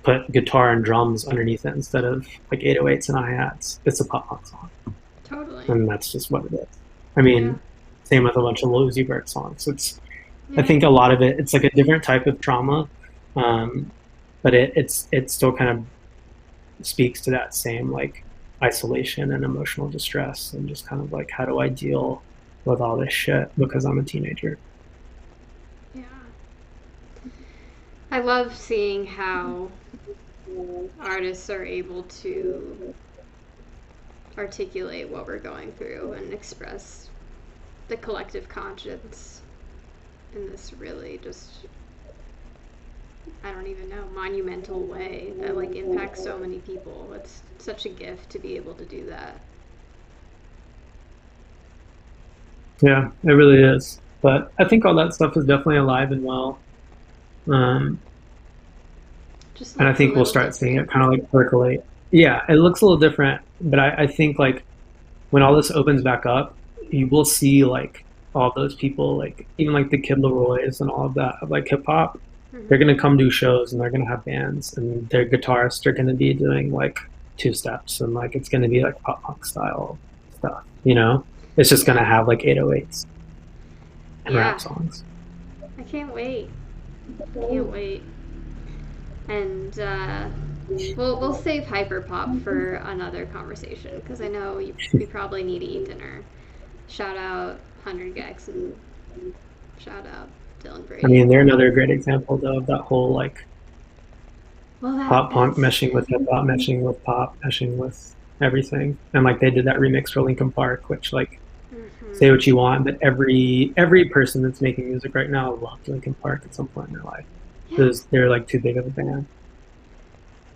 put guitar and drums underneath it instead of like 808s and hi-hats, it's a pop punk song. Totally. And that's just what it is. I Yeah. mean, same with a bunch of Lil Uzi Vert songs. I Yeah. think a lot of it, it's like a different type of trauma, um, but it still kind of speaks to that same like isolation and emotional distress and just kind of like how do I deal with all this shit because I'm a teenager. Yeah. I love seeing how artists are able to articulate what we're going through and express the collective conscience in this really just, I don't even know, monumental way that like impacts so many people. It's such a gift to be able to do that. Yeah, it really is. But I think all that stuff is definitely alive and well. Um, Just and I looks a think we'll little start seeing different. it kind of like percolate. Yeah, it looks a little different, but I think like when all this opens back up, you will see like all those people, like even like the Kid Leroy's and all of that of like hip hop. They're Mm-hmm. gonna come do shows and they're gonna have bands and their guitarists are gonna be doing like two steps and like it's gonna be like pop punk style stuff. You know, it's just Yeah. gonna have like 808s and rap Yeah. songs. I can't wait. Can't wait. And We'll save hyperpop for another conversation because I know we probably need to eat dinner. Shout out 100 Gex and shout out Dylan I Brady. mean, they're another great example though of that whole like Well, pop punk that's meshing with hip hop, meshing with pop, meshing with everything. And like they did that remix for Linkin Park, which like say hmm what you want, but every person that's making music right now loved Linkin Park at some point in their life. yeah, Because they're like too big of a band.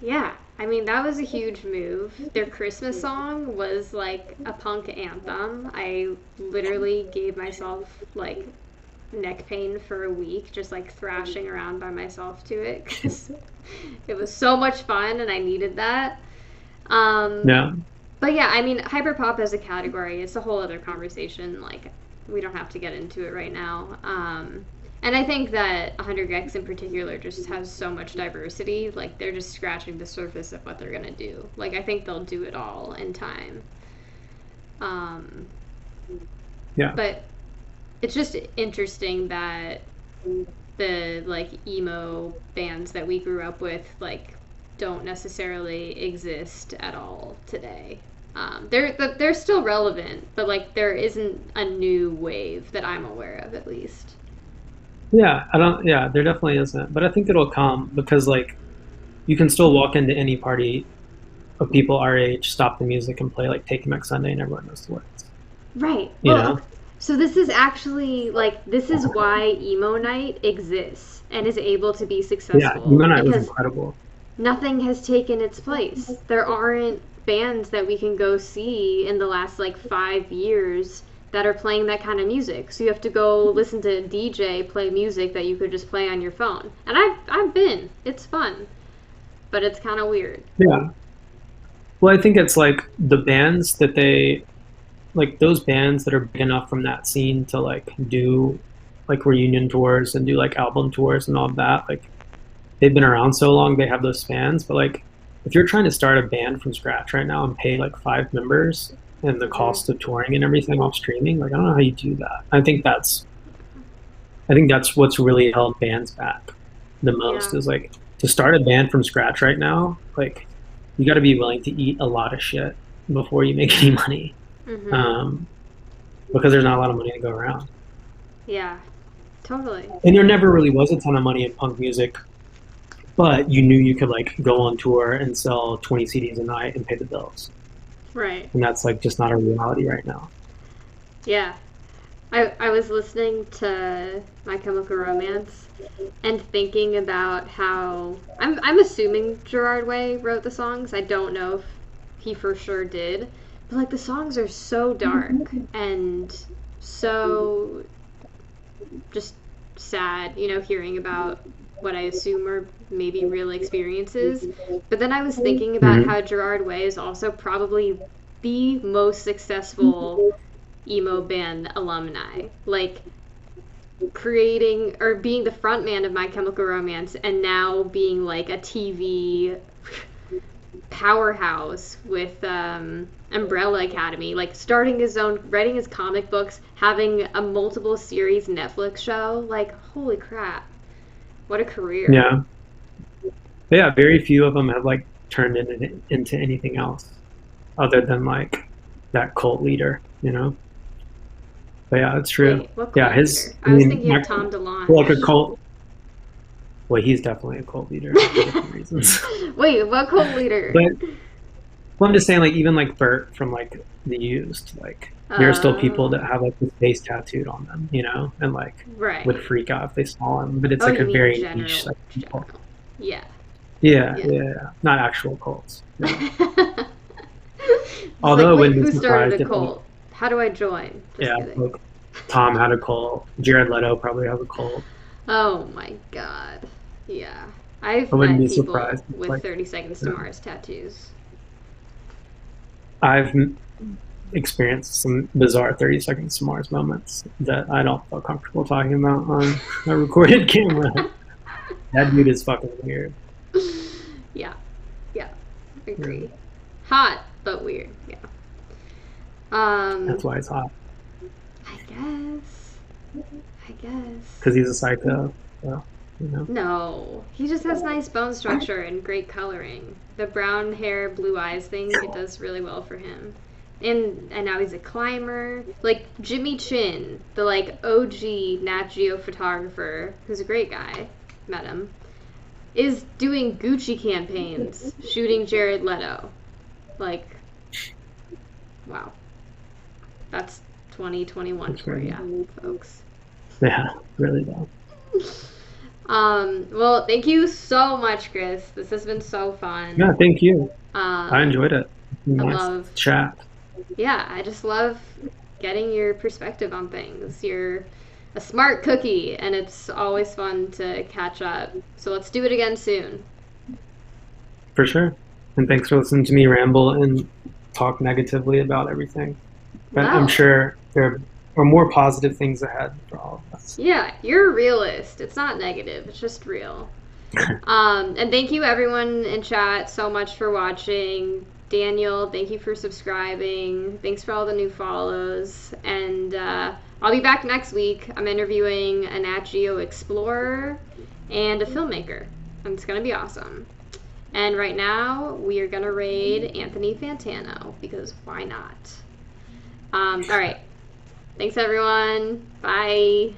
yeah. I mean, that was a huge move. Their Christmas song was like a punk anthem. I literally gave myself like neck pain for a week just like thrashing around by myself to it because it was so much fun and I needed that. Um, Yeah. but yeah, I mean, hyperpop as a category, it's a whole other conversation. Like, we don't have to get into it right now. And I think that 100 Gex in particular just has so much diversity. Like, they're just scratching the surface of what they're going to do. Like, I think they'll do it all in time. Um, Yeah. but it's just interesting that the like emo bands that we grew up with like don't necessarily exist at all today. They're still relevant, but like there isn't a new wave that I'm aware of, at least. Yeah. I don't yeah, there definitely isn't. But I think it'll come because like you can still walk into any party of people our age, stop the music and play like Take Back Sunday and everyone knows the words. Right. You Well, know? okay. So this is actually like this is why emo night exists and is able to be Yeah, successful Emo Night was because incredible. nothing has taken its place. There aren't bands that we can go see in the last like 5 years that are playing that kind of music. So you have to go listen to a DJ play music that you could just play on your phone. And I've been. It's fun, but it's kind of weird. Yeah. Well, I think it's like the bands that they like those bands that are big enough from that scene to like do like reunion tours and do like album tours and all of that. Like they've been around so long, they have those fans. But like if you're trying to start a band from scratch right now and pay like 5 members and the hmm cost of touring and everything off streaming, like I don't know how you do that. I think that's what's really held bands back the most Yeah. is like to start a band from scratch right now, like you got to be willing to eat a lot of shit before you make any money. hmm Um, because there's not a lot of money to go around. Yeah. Totally. And there never really was a ton of money in punk music, but you knew you could like go on tour and sell 20 CDs a night and pay the bills. Right. And that's like just not a reality right now. Yeah. I was listening to My Chemical Romance and thinking about how I'm assuming Gerard Way wrote the songs. I don't know if he for sure did, but like the songs are so dark and so just sad, hearing about what I assume are maybe real experiences. But then I was thinking about Mm-hmm. how Gerard Way is also probably the most successful emo band alumni. Like creating or being the front man of My Chemical Romance and now being like a TV powerhouse with Umbrella Academy, like starting his own, writing his comic books, having a multiple series Netflix show. Like, holy crap. What a career. Yeah. But yeah, very few of them have like turned into anything else other than like that cult leader, you know? But yeah, it's true. Wait, what Yeah, cult leader? I I was mean, thinking of Tom like a DeLonge. cult, well, he's definitely a cult leader for different reasons. Wait, what cult leader? But well, I'm just saying, like, even like Bert from like The Used, like, there are still people Oh, that have like his face tattooed on them, you know, and like would right. freak out if they saw him. But it's Oh, like you a mean very niche general, like people. general. Yeah, Yeah, yeah. yeah, yeah. Not actual cults. No. It's like, Although it wait, wouldn't be who started surprised a if like, cult? How do I join? Just yeah, kidding. like Tom had a cult, Jared Leto probably has a cult. Oh my god. Yeah. I I've wouldn't met be people surprised if with like, 30 Seconds to you know, Mars tattoos. I've experienced some bizarre 30 seconds to Mars moments that I don't feel comfortable talking about on a recorded camera. That dude is fucking weird. Yeah, yeah, Yeah. agree. Hot, but weird. Yeah. That's Um, why it's hot. I guess. I guess. Because he's a psycho. So. you know? No, he just has nice bone structure and great coloring. The brown hair, blue eyes thing, it does really well for him. And now he's a climber. Like Jimmy Chin, the like OG Nat Geo photographer, who's a great guy, met him, is doing Gucci campaigns, shooting Jared Leto. Like, wow, that's 2021 That's for crazy. you, folks. Yeah, really though. Well, thank you so much, Chris. This has been so fun. Yeah, thank you. I Um, enjoyed it. I Nice love, chat. yeah, I just love getting your perspective on things. You're a smart cookie, and it's always fun to catch up. So let's do it again soon. For sure. And thanks for listening to me ramble and talk negatively about everything. But I'm No. sure there are more positive things ahead for all of us. Yeah, you're a realist. It's not negative, it's just real. And thank you everyone in chat so much for watching. Daniel, thank you for subscribing. Thanks for all the new follows. And I'll be back next week. I'm interviewing a Nat Geo explorer and a filmmaker. And it's going to be awesome. And right now, we are going to raid Anthony Fantano because why not? All right. Thanks, everyone. Bye.